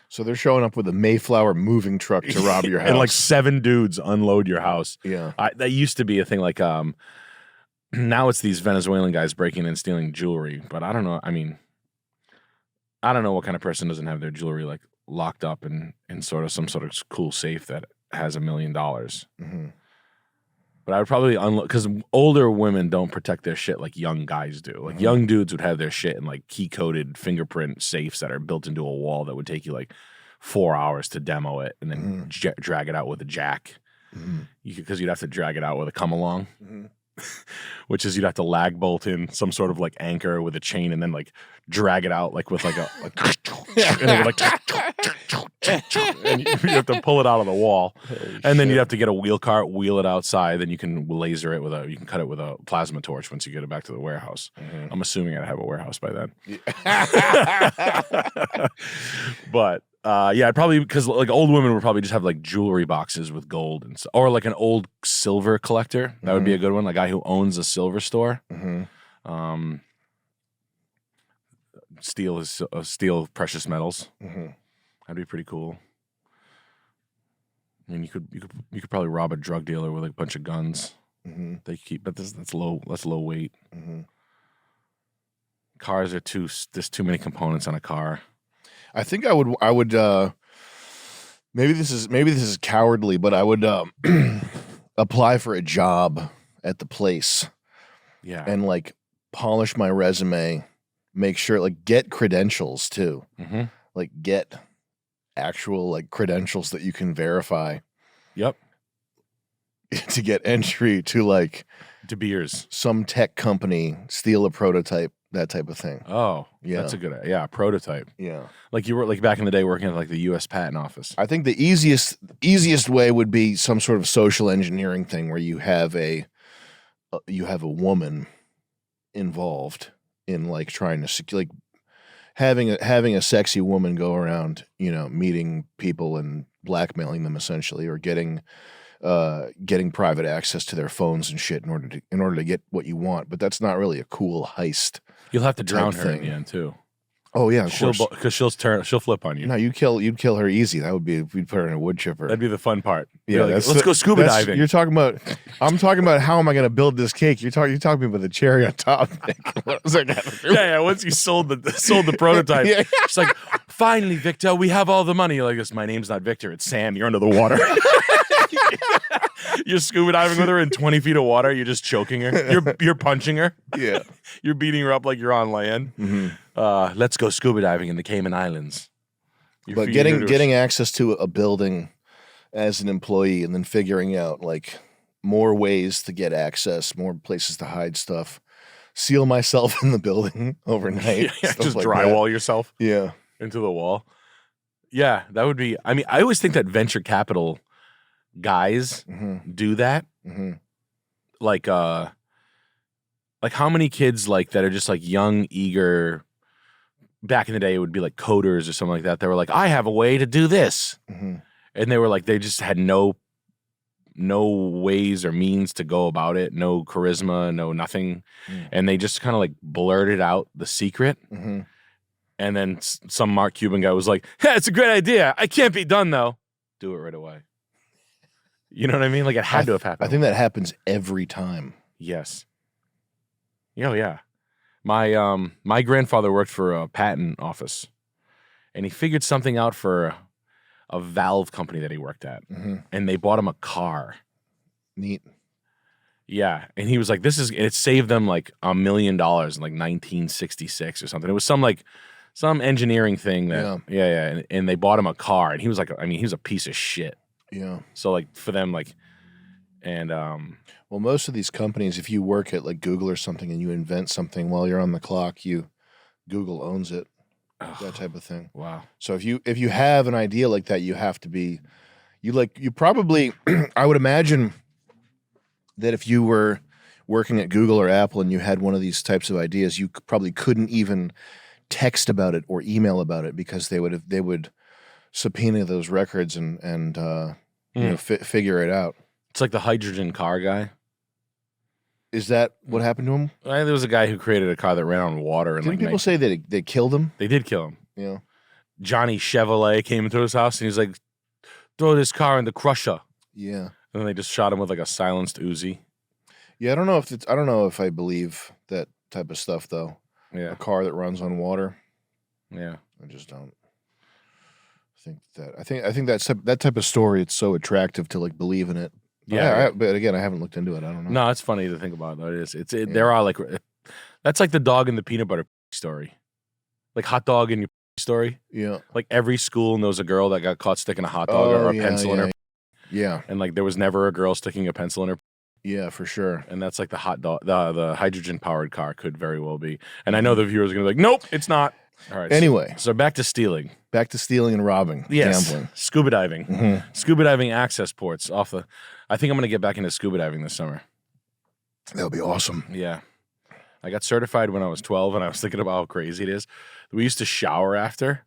So they're showing up with a Mayflower moving truck to rob your house. And like 7 dudes unload your house. Yeah. That used to be a thing. Like now it's these Venezuelan guys breaking and stealing jewelry. But I don't know. I mean, I don't know what kind of person doesn't have their jewelry like locked up in sort of some sort of cool safe that has $1 million. But I would probably unload, because older women don't protect their shit like young guys do. Like young dudes would have their shit in like key-coded fingerprint safes that are built into a wall that would take you like 4 hours to demo it and then drag it out with a jack. Because you'd have to drag it out with a come-along, which is you'd have to lag bolt in some sort of like anchor with a chain and then like drag it out like with like a and it would like and you have to pull it out of the wall. And then you'd have to get a wheel cart, wheel it outside, then you can laser it you can cut it with a plasma torch once you get it back to the warehouse. I'm assuming I'd have a warehouse by then. But yeah, I'd probably, because like old women would probably just have like jewelry boxes with gold and or like an old silver collector. That would be a good one. Like a guy who owns a silver store. Steal precious metals. That'd be pretty cool. I mean, you could probably rob a drug dealer with like a bunch of guns. They keep, but that's low weight. Cars are there's too many components on a car. I think I would maybe this is cowardly, but I would apply for a job at the place. Yeah. And like polish my resume, make sure like get credentials too. Like get actual like credentials that you can verify. Yep. To get entry to like De Beers, some tech company, steal a prototype, that type of thing. Oh, yeah, that's a good prototype. Yeah, like you were like back in the day working at like the U.S. Patent Office. I think the easiest way would be some sort of social engineering thing where you have a woman involved in like trying to like having a sexy woman go around, you know, meeting people and blackmailing them essentially, or getting private access to their phones and shit in order to get what you want. But that's not really a cool heist. You'll have to drown her in the end too. Oh yeah, of course. Because she'll flip on you. No, you'd kill her easy. That would be if we'd put her in a wood chipper. That'd be the fun part. Yeah, like, let's go scuba diving. You're talking about. I'm talking about how am I going to build this cake? You're talking about the cherry on top. Yeah. Once you sold the prototype, it's like, finally, Victor, we have all the money. You're like, my name's not Victor, it's Sam. You're under the water. You're scuba diving with her in 20 feet of water. You're just choking her. You're punching her. Yeah. You're beating her up like you're on land. Let's go scuba diving in the Cayman Islands. But getting access to a building as an employee and then figuring out like more ways to get access, more places to hide stuff, seal myself in the building overnight. Just like drywall yourself. Yeah. into the wall. Yeah, that would be. I mean, I always think that venture capital guys do that. Like how many kids like that are just like young, eager. Back in the day, it would be like coders or something like that. They were like, I have a way to do this, and they were like, they just had no ways or means to go about it, no charisma, no nothing, and they just kind of like blurted out the secret. And then some Mark Cuban guy was like, "Hey, it's a great idea. I can't be done though. Do it right away." You know what I mean? Like it had to have happened. I think that happens every time. Yes. Oh yeah. My grandfather worked for a patent office, and he figured something out for a valve company that he worked at, and they bought him a car. Neat. Yeah, and he was like, it saved them like $1 million in like 1966 or something. It was some engineering thing that, and they bought him a car, and he was like, I mean, he was a piece of shit. Yeah. So like for them, like, and well, most of these companies, if you work at like Google or something and you invent something while you're on the clock, Google owns it, that type of thing. Wow. So if you have an idea like that, you have to be, you probably, I would imagine that if you were working at Google or Apple and you had one of these types of ideas, you probably couldn't even text about it or email about it because they would subpoena those records and figure it out. It's like the hydrogen car guy. Is that what happened to him? There was a guy who created a car that ran on water. And Didn't people say that they killed him? They did kill him. Yeah. Johnny Chevrolet came into his house and he's like, "Throw this car in the crusher." Yeah. And then they just shot him with like a silenced Uzi. Yeah, I don't know if I believe that type of stuff though. Yeah. A car that runs on water. Yeah. I just don't think that. I think that type of story, it's so attractive to like believe in it. Yeah. But again, I haven't looked into it. I don't know. No, it's funny to think about though. There are like, that's like the dog and the peanut butter story. Like hot dog and your story. Yeah. Like every school knows a girl that got caught sticking a hot dog or a pencil in her. Yeah. And like there was never a girl sticking a pencil in her. Yeah, for sure. And that's like the hot dog, the hydrogen powered car could very well be. And I know the viewers are gonna be like, nope, it's not. All right. Anyway, so back to stealing. Back to stealing and robbing. Yes. Gambling. Scuba diving. Scuba diving access ports off the. I think I'm gonna get back into scuba diving this summer. That'll be awesome. Yeah. I got certified when I was 12, and I was thinking about how crazy it is. We used to shower after,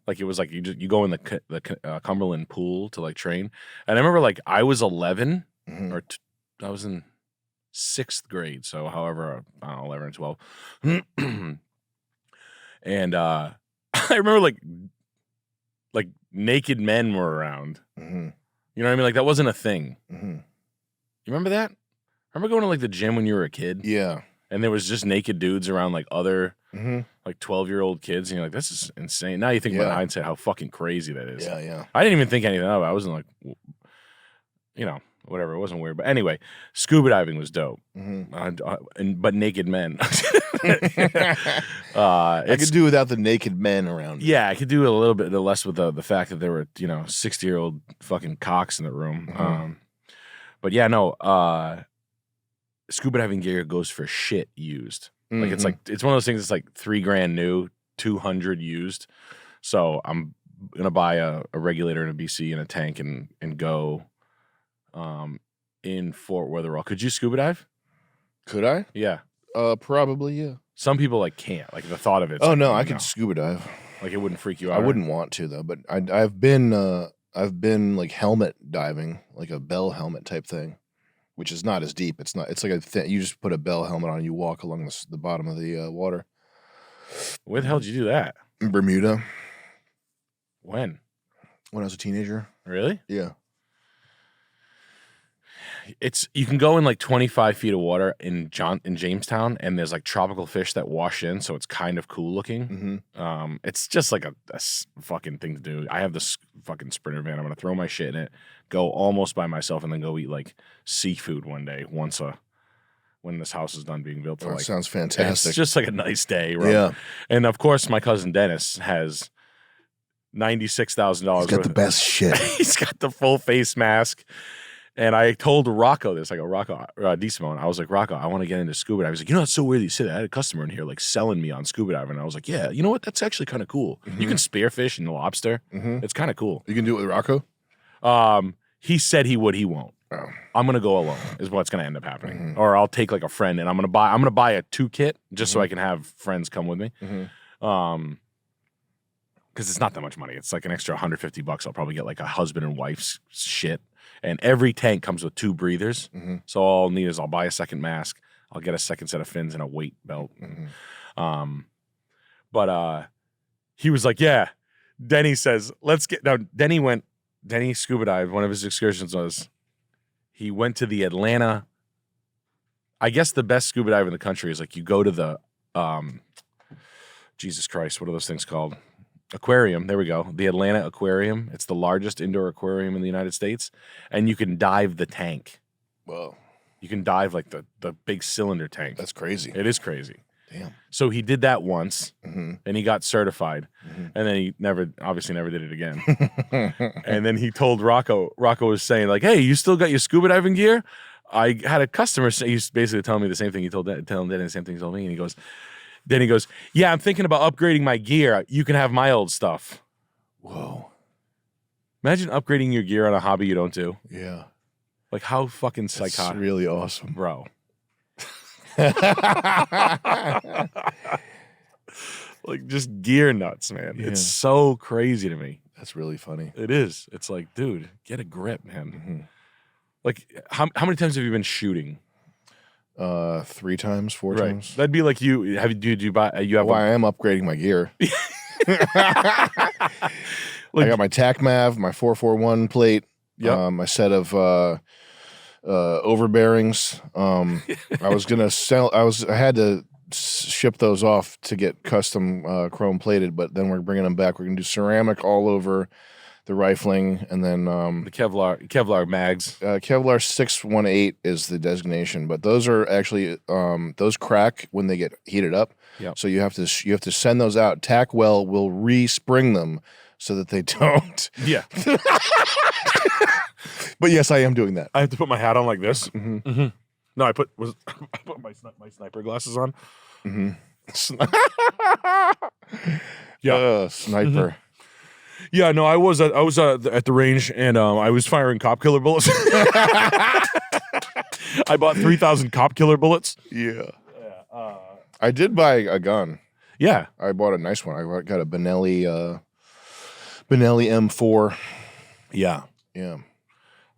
like it was like you go in the Cumberland pool to like train. And I remember like I was 11 or I was in 6th grade, so however I don't know, 11 or 12, and I remember like naked men were around. You know what I mean? Like that wasn't a thing. You remember that? Remember going to like the gym when you were a kid? Yeah. And there was just naked dudes around like other like 12-year-old kids, and you're like, this is insane. Now you think about hindsight how fucking crazy that is. Yeah, yeah. I didn't even think anything of it. I wasn't like, you know, whatever. It wasn't weird. But anyway, scuba diving was dope. But naked men. I could do without the naked men around. Yeah, I could do a little bit less with the fact that there were, 60-year-old fucking cocks in the room. But yeah, no, scuba diving gear goes for shit used. Like it's one of those things that's like $3,000 new, 200 used. So I'm gonna buy a regulator and a BC and a tank and go in Fort Wetherall. Could you scuba dive? Could I? Yeah. Probably, yeah. Some people like can't. Like the thought of it. Oh no, I could scuba dive. Like it wouldn't freak you out. I wouldn't want to though, but I've been like helmet diving, like a bell helmet type thing, which is not as deep. It's not. It's like you just put a bell helmet on and you walk along the bottom of the water. Where the hell did you do that? In Bermuda. When? When I was a teenager. Really? Yeah. You can go in like 25 feet of water in Jamestown, and there's like tropical fish that wash in, so it's kind of cool looking. It's just like a fucking thing to do. I have this fucking Sprinter van. I'm gonna throw my shit in it, go almost by myself, and then go eat like seafood one day when this house is done being built. That sounds fantastic. It's just like a nice day, right? Yeah. And of course, my cousin Dennis has $96,000. He's got the best shit. He's got the full face mask. And I told Rocco this. I go, Rocco, D-Simone, I was like, Rocco, I want to get into scuba diving. He's like, you know, it's so weird that you say that. I had a customer in here like selling me on scuba diving. And I was like, yeah, you know what? That's actually kind of cool. You can spearfish and lobster. It's kind of cool. You can do it with Rocco? He said he would. He won't. Oh. I'm gonna go alone. Is what's gonna end up happening. Or I'll take like a friend and I'm gonna buy a 2 kit just so I can have friends come with me. Because it's not that much money. It's like an extra $150. I'll probably get like a husband and wife's shit. And every tank comes with 2 breathers. So all I'll need is I'll buy a second mask. I'll get a second set of fins and a weight belt. But he was like, yeah. Denny says, let's get now. Denny scuba dived. One of his excursions was he went to the Atlanta. I guess the best scuba dive in the country is like you go to the Jesus Christ, what are those things called? Aquarium. There we go. The Atlanta Aquarium. It's the largest indoor aquarium in the United States, and you can dive the tank. Whoa. You can dive like the big cylinder tank. That's crazy. It is crazy. Damn. So he did that once, and he got certified, and then he obviously never did it again. And then he told Rocco was saying like, "Hey, you still got your scuba diving gear?" I had a customer say, he's basically telling me the same thing he told telling Denny the same thing he told me, and he goes, "Yeah, I'm thinking about upgrading my gear. You can have my old stuff." Whoa. Imagine upgrading your gear on a hobby you don't do. Yeah. Like how fucking psychotic. That's really awesome. Bro. Like just gear nuts, man. Yeah. It's so crazy to me. That's really funny. It is. It's like, dude, get a grip, man. Like, how many times have you been shooting? 3 times, 4 times. That'd be like you. Did you buy? You have? Well, I am upgrading my gear. I got my TAC Mav, my 441 plate, my set of overbearings. I was gonna sell. I had to ship those off to get custom chrome plated, but then we're bringing them back. We're gonna do ceramic all over the rifling, and then the Kevlar mags. Kevlar 618 is the designation, but those are actually those crack when they get heated up. So you have to send those out. Tackwell will respring them so that they don't. Yeah. But yes, I am doing that. I have to put my hat on like this. No, I put my sniper glasses on. Sniper. Yeah, no, I was at the range and I was firing cop killer bullets. I bought 3,000 cop killer bullets. Yeah. I did buy a gun. Yeah, I bought a nice one. I got a Benelli M4. Yeah. Yeah.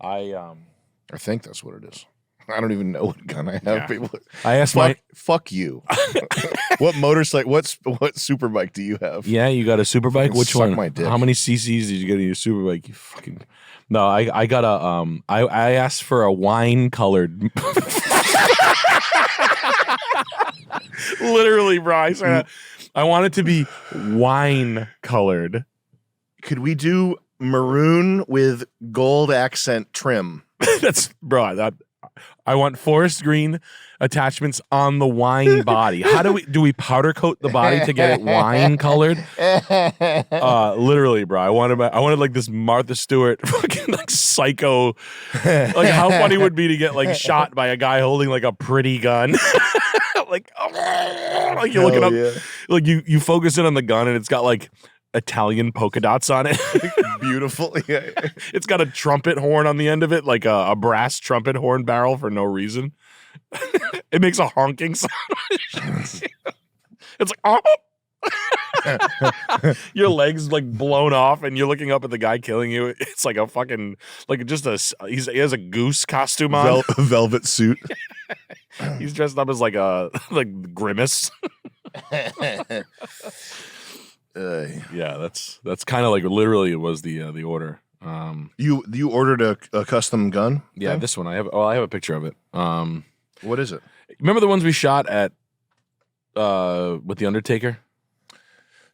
I think that's what it is. I don't even know what gun I have. Yeah. People, I asked fuck you. What motorcycle? What super bike do you have? Yeah, you got a super bike. Which suck one? my dick. How many cc's did you get in your super bike? You fucking. No, I got a I asked for a wine colored. Literally, bro. I said I want it to be wine colored. Could we do maroon with gold accent trim? That's bro. I want forest green attachments on the wine body. How do we powder coat the body to get it wine colored? Literally, bro. I wanted like this Martha Stewart fucking like psycho. Like how funny would it be to get like shot by a guy holding like a pretty gun? like you're looking up, like you focus in on the gun and it's got like Italian polka dots on it. Beautiful. Yeah. It's got a trumpet horn on the end of it, like a brass trumpet horn barrel for no reason. It makes a honking sound. It's like, oh. Your legs like blown off and you're looking up at the guy killing you. It's like a fucking like just he has a goose costume on. Velvet suit. He's dressed up as like a Grimace. Yeah, that's kind of like literally it was the order. You ordered a custom gun? Yeah, thing? this one I have a picture of it. What is it? Remember the ones we shot at with the Undertaker?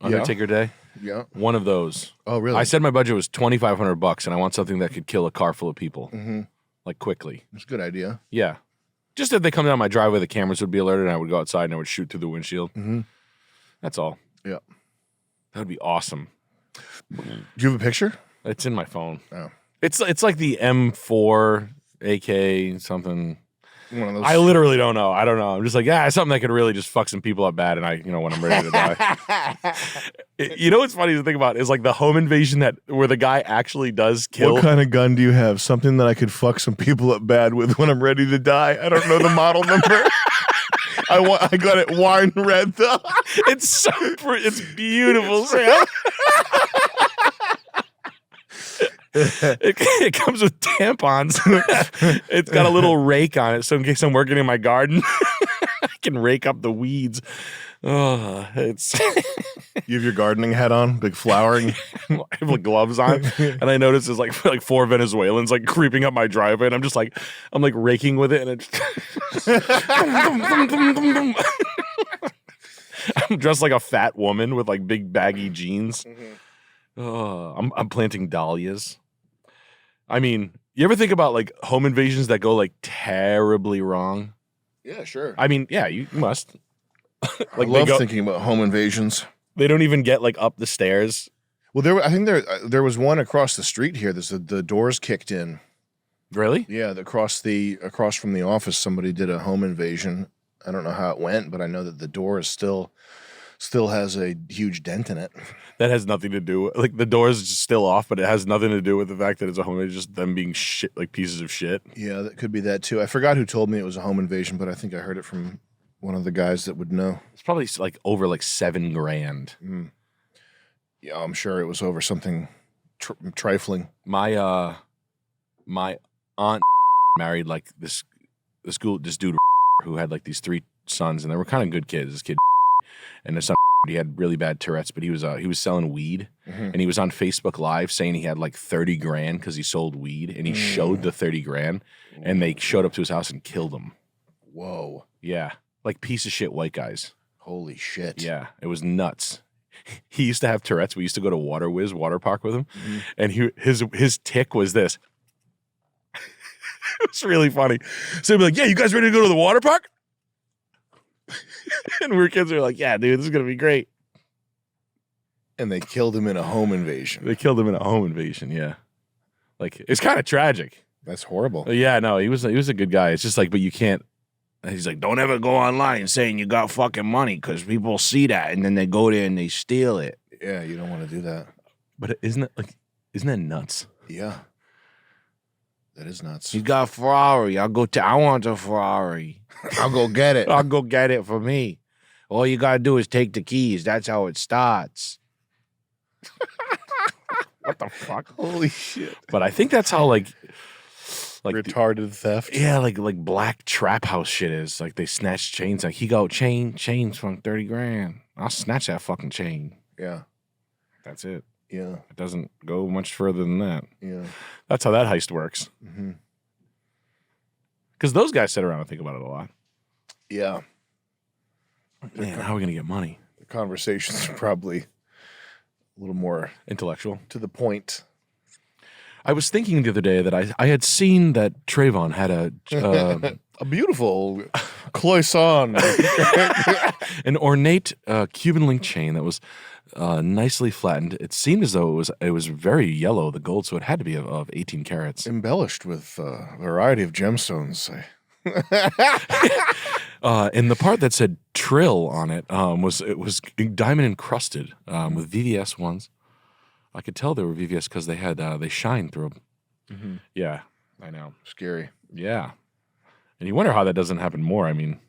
Undertaker Day? Yeah. One of those. Oh, really? I said my budget was $2,500 and I want something that could kill a car full of people. Like quickly. That's a good idea. Yeah. Just if they come down my driveway, the cameras would be alerted and I would go outside and I would shoot through the windshield. That's all. Yeah. That would be awesome. Do you have a picture? It's in my phone. Oh. It's like the M4 AK something. One of those. I literally don't know. I don't know. I'm just like, something that could really just fuck some people up bad. And when I'm ready to die. You know what's funny to think about is like the home invasion where the guy actually does kill. What kind of gun do you have? Something that I could fuck some people up bad with when I'm ready to die. I don't know the model number. I got it wine red though. It's beautiful, Sam. It comes with tampons. It's got a little rake on it, so in case I'm working in my garden, I can rake up the weeds. Oh, it's. You have your gardening hat on, big flowering. I have like gloves on, and I notice there's like 4 Venezuelans like creeping up my driveway, and I'm like raking with it, and I'm dressed like a fat woman with like big baggy jeans. Oh, I'm planting dahlias. I mean, you ever think about like home invasions that go like terribly wrong? Yeah, sure. I mean, yeah, you must. Like I love thinking about home invasions. They don't even get like up the stairs. Well, I think there was one across the street here. The doors kicked in. Really? Yeah, across from the office, somebody did a home invasion. I don't know how it went, but I know that the door is still has a huge dent in it. That has nothing to do with, like, the door is just still off, but it has nothing to do with the fact that it's a home invasion, just them being shit, like pieces of shit. Yeah, that could be that too. I forgot who told me it was a home invasion, but I think I heard it from one of the guys that would know. It's probably like over like $7,000. Mm. Yeah, I'm sure it was over something trifling. My aunt married like this dude who had like these 3 sons, and they were kind of good kids. This kid and his son, he had really bad Tourette's, but he was selling weed, and he was on Facebook Live saying he had like 30 grand because he sold weed, and he showed the 30 grand, and they showed up to his house and killed him. Whoa. Yeah, like piece of shit white guys. Holy shit. Yeah, it was nuts. He used to have Tourette's. We used to go to water park with him, and his tick was this. It's really funny. So he'd be like, "Yeah, you guys ready to go to the water park?" And we were kids. We were like, "Yeah, dude, this is gonna be great." And they killed him in a home invasion. Yeah, like it's kind of tragic. That's horrible. Yeah, no, he was a good guy. It's just like, but you can't. He's like, don't ever go online saying you got fucking money because people see that and then they go there and they steal it. Yeah, you don't want to do that. But isn't that nuts? Yeah. That is nuts. He's got a Ferrari. I want a Ferrari. I'll go get it. I'll go get it for me. All you gotta do is take the keys. That's how it starts. What the fuck? Holy shit. But I think that's how like retarded theft. Yeah, like black trap house shit is. Like they snatch chains. Like he go chains from 30 grand. I'll snatch that fucking chain. Yeah. That's it. Yeah. It doesn't go much further than that. Yeah. That's how that heist works. Because those guys sit around and think about it a lot. Yeah. Man, how are we going to get money? The conversations are probably a little more intellectual. To the point. I was thinking the other day that I had seen that Trayvon had a beautiful cloison. An ornate Cuban link chain that was nicely flattened. It seemed as though it was very yellow, the gold, so it had to be of 18 carats. Embellished with a variety of gemstones. And the part that said Trill on it was diamond encrusted with VVS ones. I could tell they were VVS because they shine through them. Yeah, I know. Scary. Yeah. And you wonder how that doesn't happen more. I mean,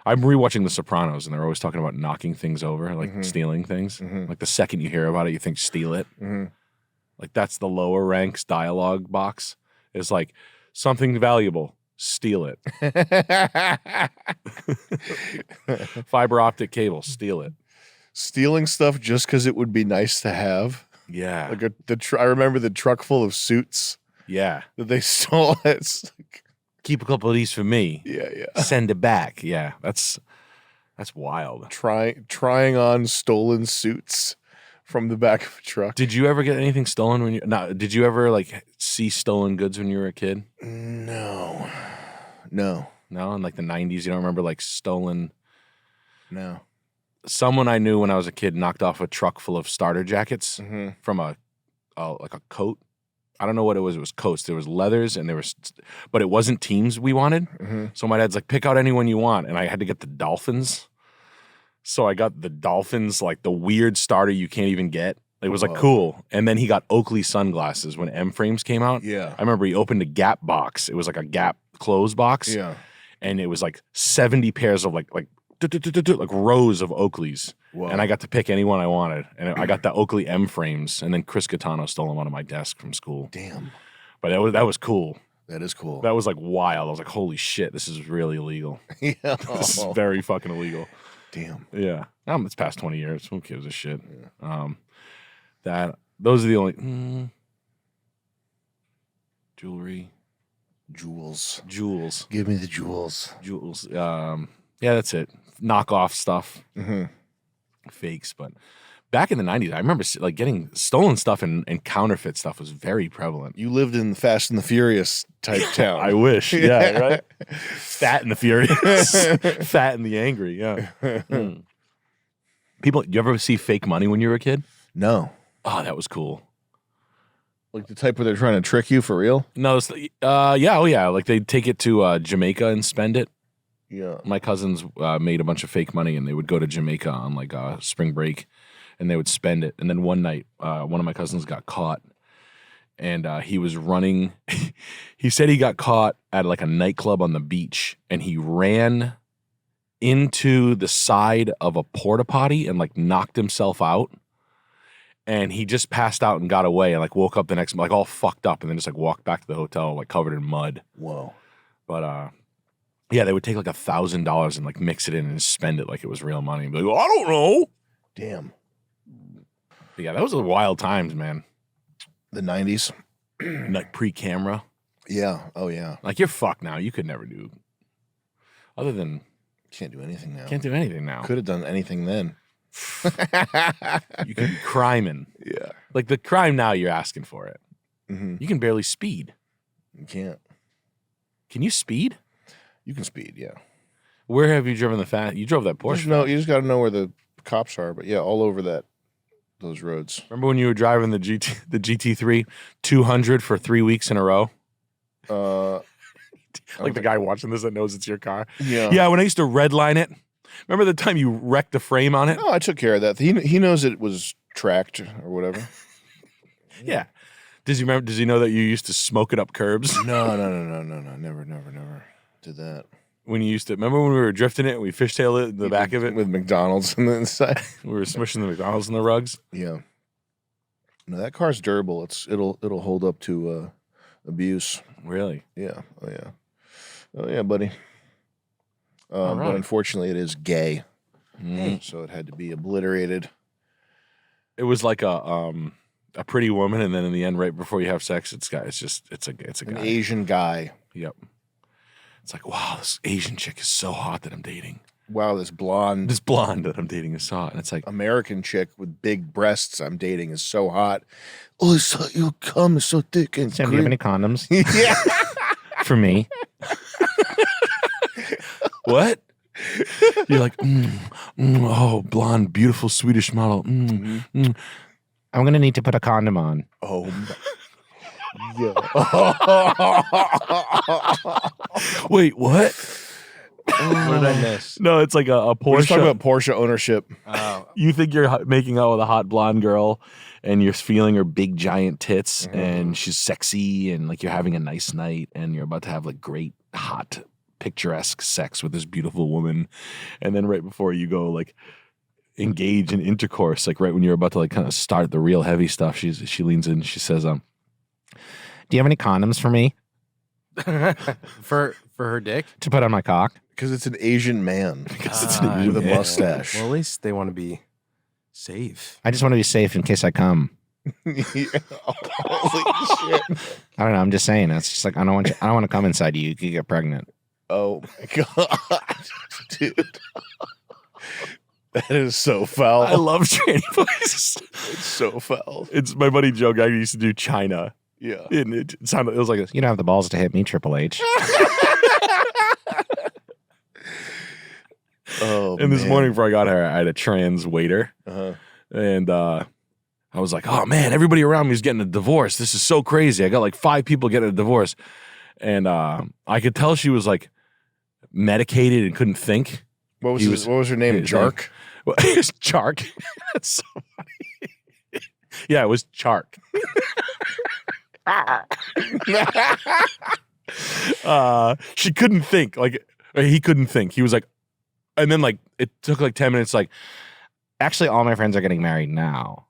I'm rewatching The Sopranos, and they're always talking about knocking things over, like stealing things. Like the second you hear about it, you think steal it. Like that's the lower ranks dialogue box. It's like something valuable, steal it. Fiber optic cable, steal it. Stealing stuff just because it would be nice to have. Yeah. Like I remember the truck full of suits. Yeah. That they stole. It's like, keep a couple of these for me. Yeah. Send it back. Yeah. That's wild. Trying on stolen suits from the back of a truck. Did you ever get anything stolen when did you ever like see stolen goods when you were a kid? No. No, in like the 90s, you don't remember like stolen? No. Someone I knew when I was a kid knocked off a truck full of starter jackets from a coat I don't know what it was. It was coats. There was leathers, and but it wasn't teams we wanted. So my dad's like, pick out anyone you want, and I had to get the Dolphins. So I got the Dolphins, like the weird starter you can't even get. It was like cool. And then he got Oakley sunglasses when M frames came out. Yeah. I remember he opened a Gap box. It was like a Gap clothes box. Yeah. And it was like 70 pairs of like rows of Oakleys. Whoa. And I got to pick anyone I wanted. And I got the Oakley M frames. And then Chris Gaetano stole them out of my desk from school. Damn. But that was cool. That is cool. That was like wild. I was like, holy shit, this is really illegal. Yeah. This is very fucking illegal. Damn. Yeah. It's past 20 years. Who gives a shit? Yeah. Those are the only jewelry. Jewels. Give me the jewels. Yeah, that's it. Knockoff stuff. Fakes. But back in the 90s, I remember like getting stolen stuff and counterfeit stuff was very prevalent. You lived in the Fast and the Furious type town. I wish. Yeah, right? Fat and the Furious. Fat and the Angry, yeah. People, you ever see fake money when you were a kid? No. Oh, that was cool. Like the type where they're trying to trick you for real? No, yeah. Like they'd take it to Jamaica and spend it. Yeah. My cousins made a bunch of fake money and they would go to Jamaica on like spring break and they would spend it. And then one night, one of my cousins got caught and he was running. He said he got caught at like a nightclub on the beach and he ran into the side of a porta potty and like knocked himself out. And he just passed out and got away and like woke up the next like all fucked up and then just like walked back to the hotel like covered in mud. Whoa. But yeah, they would take like $1,000 and like mix it in and spend it like it was real money. And be like, well, I don't know. Damn. But yeah, that was the wild times, man. The 90s. Like pre-camera. Yeah. Oh yeah. Like you're fucked now. You could never do other than can't do anything now. Can't do anything now. Could have done anything then. You can be criming. Yeah. Like the crime now, you're asking for it. Mm-hmm. You can barely speed. You can't. Can you speed? You can speed, yeah. Where have you driven the fast? You drove that Porsche. You just got to know where the cops are. But yeah, all over those roads. Remember when you were driving the GT3 200 for 3 weeks in a row? Like the guy watching this that knows it's your car. Yeah. Yeah. When I used to redline it. Remember the time you wrecked the frame on it? No, I took care of that. He knows it was tracked or whatever. Yeah. Does he know that you used to smoke it up curbs? No. Never did that. When you used to, remember when we were drifting it and we fishtailed it in the back of it? With McDonald's on the inside. We were smushing the McDonald's in the rugs? Yeah. No, that car's durable. It'll hold up to abuse. Really? Yeah. Oh yeah. Oh yeah, buddy. Right. But unfortunately, it is gay, so it had to be obliterated. It was like a pretty woman, and then in the end, right before you have sex, it's a guy. An Asian guy. Yep. It's like, wow, this Asian chick is so hot that I'm dating. Wow, this blonde that I'm dating is so hot, and it's like American chick with big breasts I'm dating is so hot. Oh, your cum is so thick and Sam, do you have any condoms? Yeah. For me. What? You're like, oh, blonde, beautiful Swedish model. I'm going to need to put a condom on. Oh, yeah. Wait, what? What did I miss? No, it's like a Porsche. We're just talking about Porsche ownership. Oh. You think you're making out with a hot blonde girl and you're feeling her big giant tits and she's sexy and like you're having a nice night and you're about to have like great, hot, picturesque sex with this beautiful woman. And then right before you go like engage in intercourse, like right when you're about to like kind of start the real heavy stuff, she leans in and she says, do you have any condoms for me? for her dick? To put on my cock? Because it's an Asian man. Because it's an Asian with a man. mustache. Well, at least they want to be safe. I just want to be safe in case I come. Holy shit. I don't know. I'm just saying. It's just like I don't want to come inside you. You could get pregnant. Oh my god, dude. That is so foul. I love tranny voices. It's so foul. It's my buddy Joe Guy used to do China. Yeah. And it was like you don't have the balls to hit me, Triple H. Oh, and this man. morning before I got here, I had a trans waiter. Uh-huh. And I was like, oh man, everybody around me is getting a divorce. This is so crazy. I got like 5 people getting a divorce. And I could tell she was like medicated and couldn't think. What was her name? Jark? Well, it was CHARK. That's so funny. Yeah, it was CHARK. She couldn't think. Like, he couldn't think. He was like, and then like it took like 10 minutes. Like, Actually, all my friends are getting married now.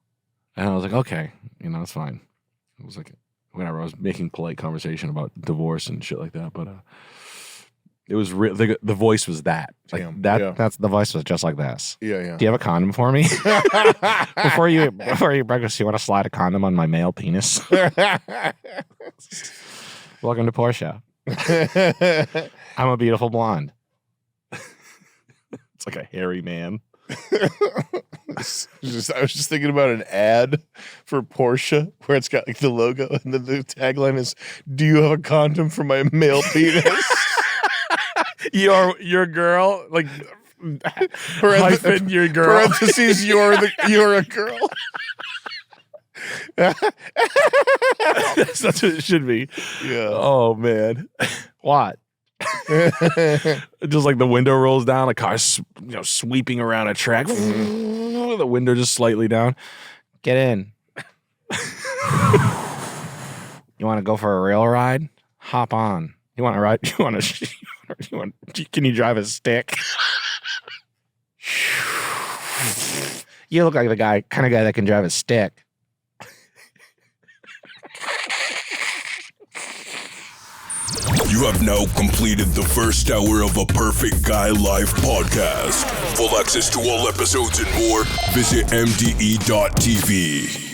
and I was like, okay, it's fine. I was like, whatever. I was making polite conversation about divorce and shit like that, but it was real. The voice was that. Like Damn. that. Yeah. That's the voice was just like this. Yeah. Do you have a condom for me? before you eat breakfast, you want to slide a condom on my male penis? Welcome to Porsche. I'm a beautiful blonde. It's like a hairy man. I was just thinking about an ad for Porsche where it's got like the logo and then the tagline is, "Do you have a condom for my male penis?" Your girl, like hyphen your girl. Parentheses, you're a girl. That's what it should be. Yeah. Oh man. What? Just like the window rolls down, a car sweeping around a track. The window just slightly down. Get in. You want to go for a rail ride? Hop on. You want to ride? Can you drive a stick? You look like the kind of guy that can drive a stick. You have now completed the first hour of a Perfect Guy Live podcast. For access to all episodes and more, visit mde.tv.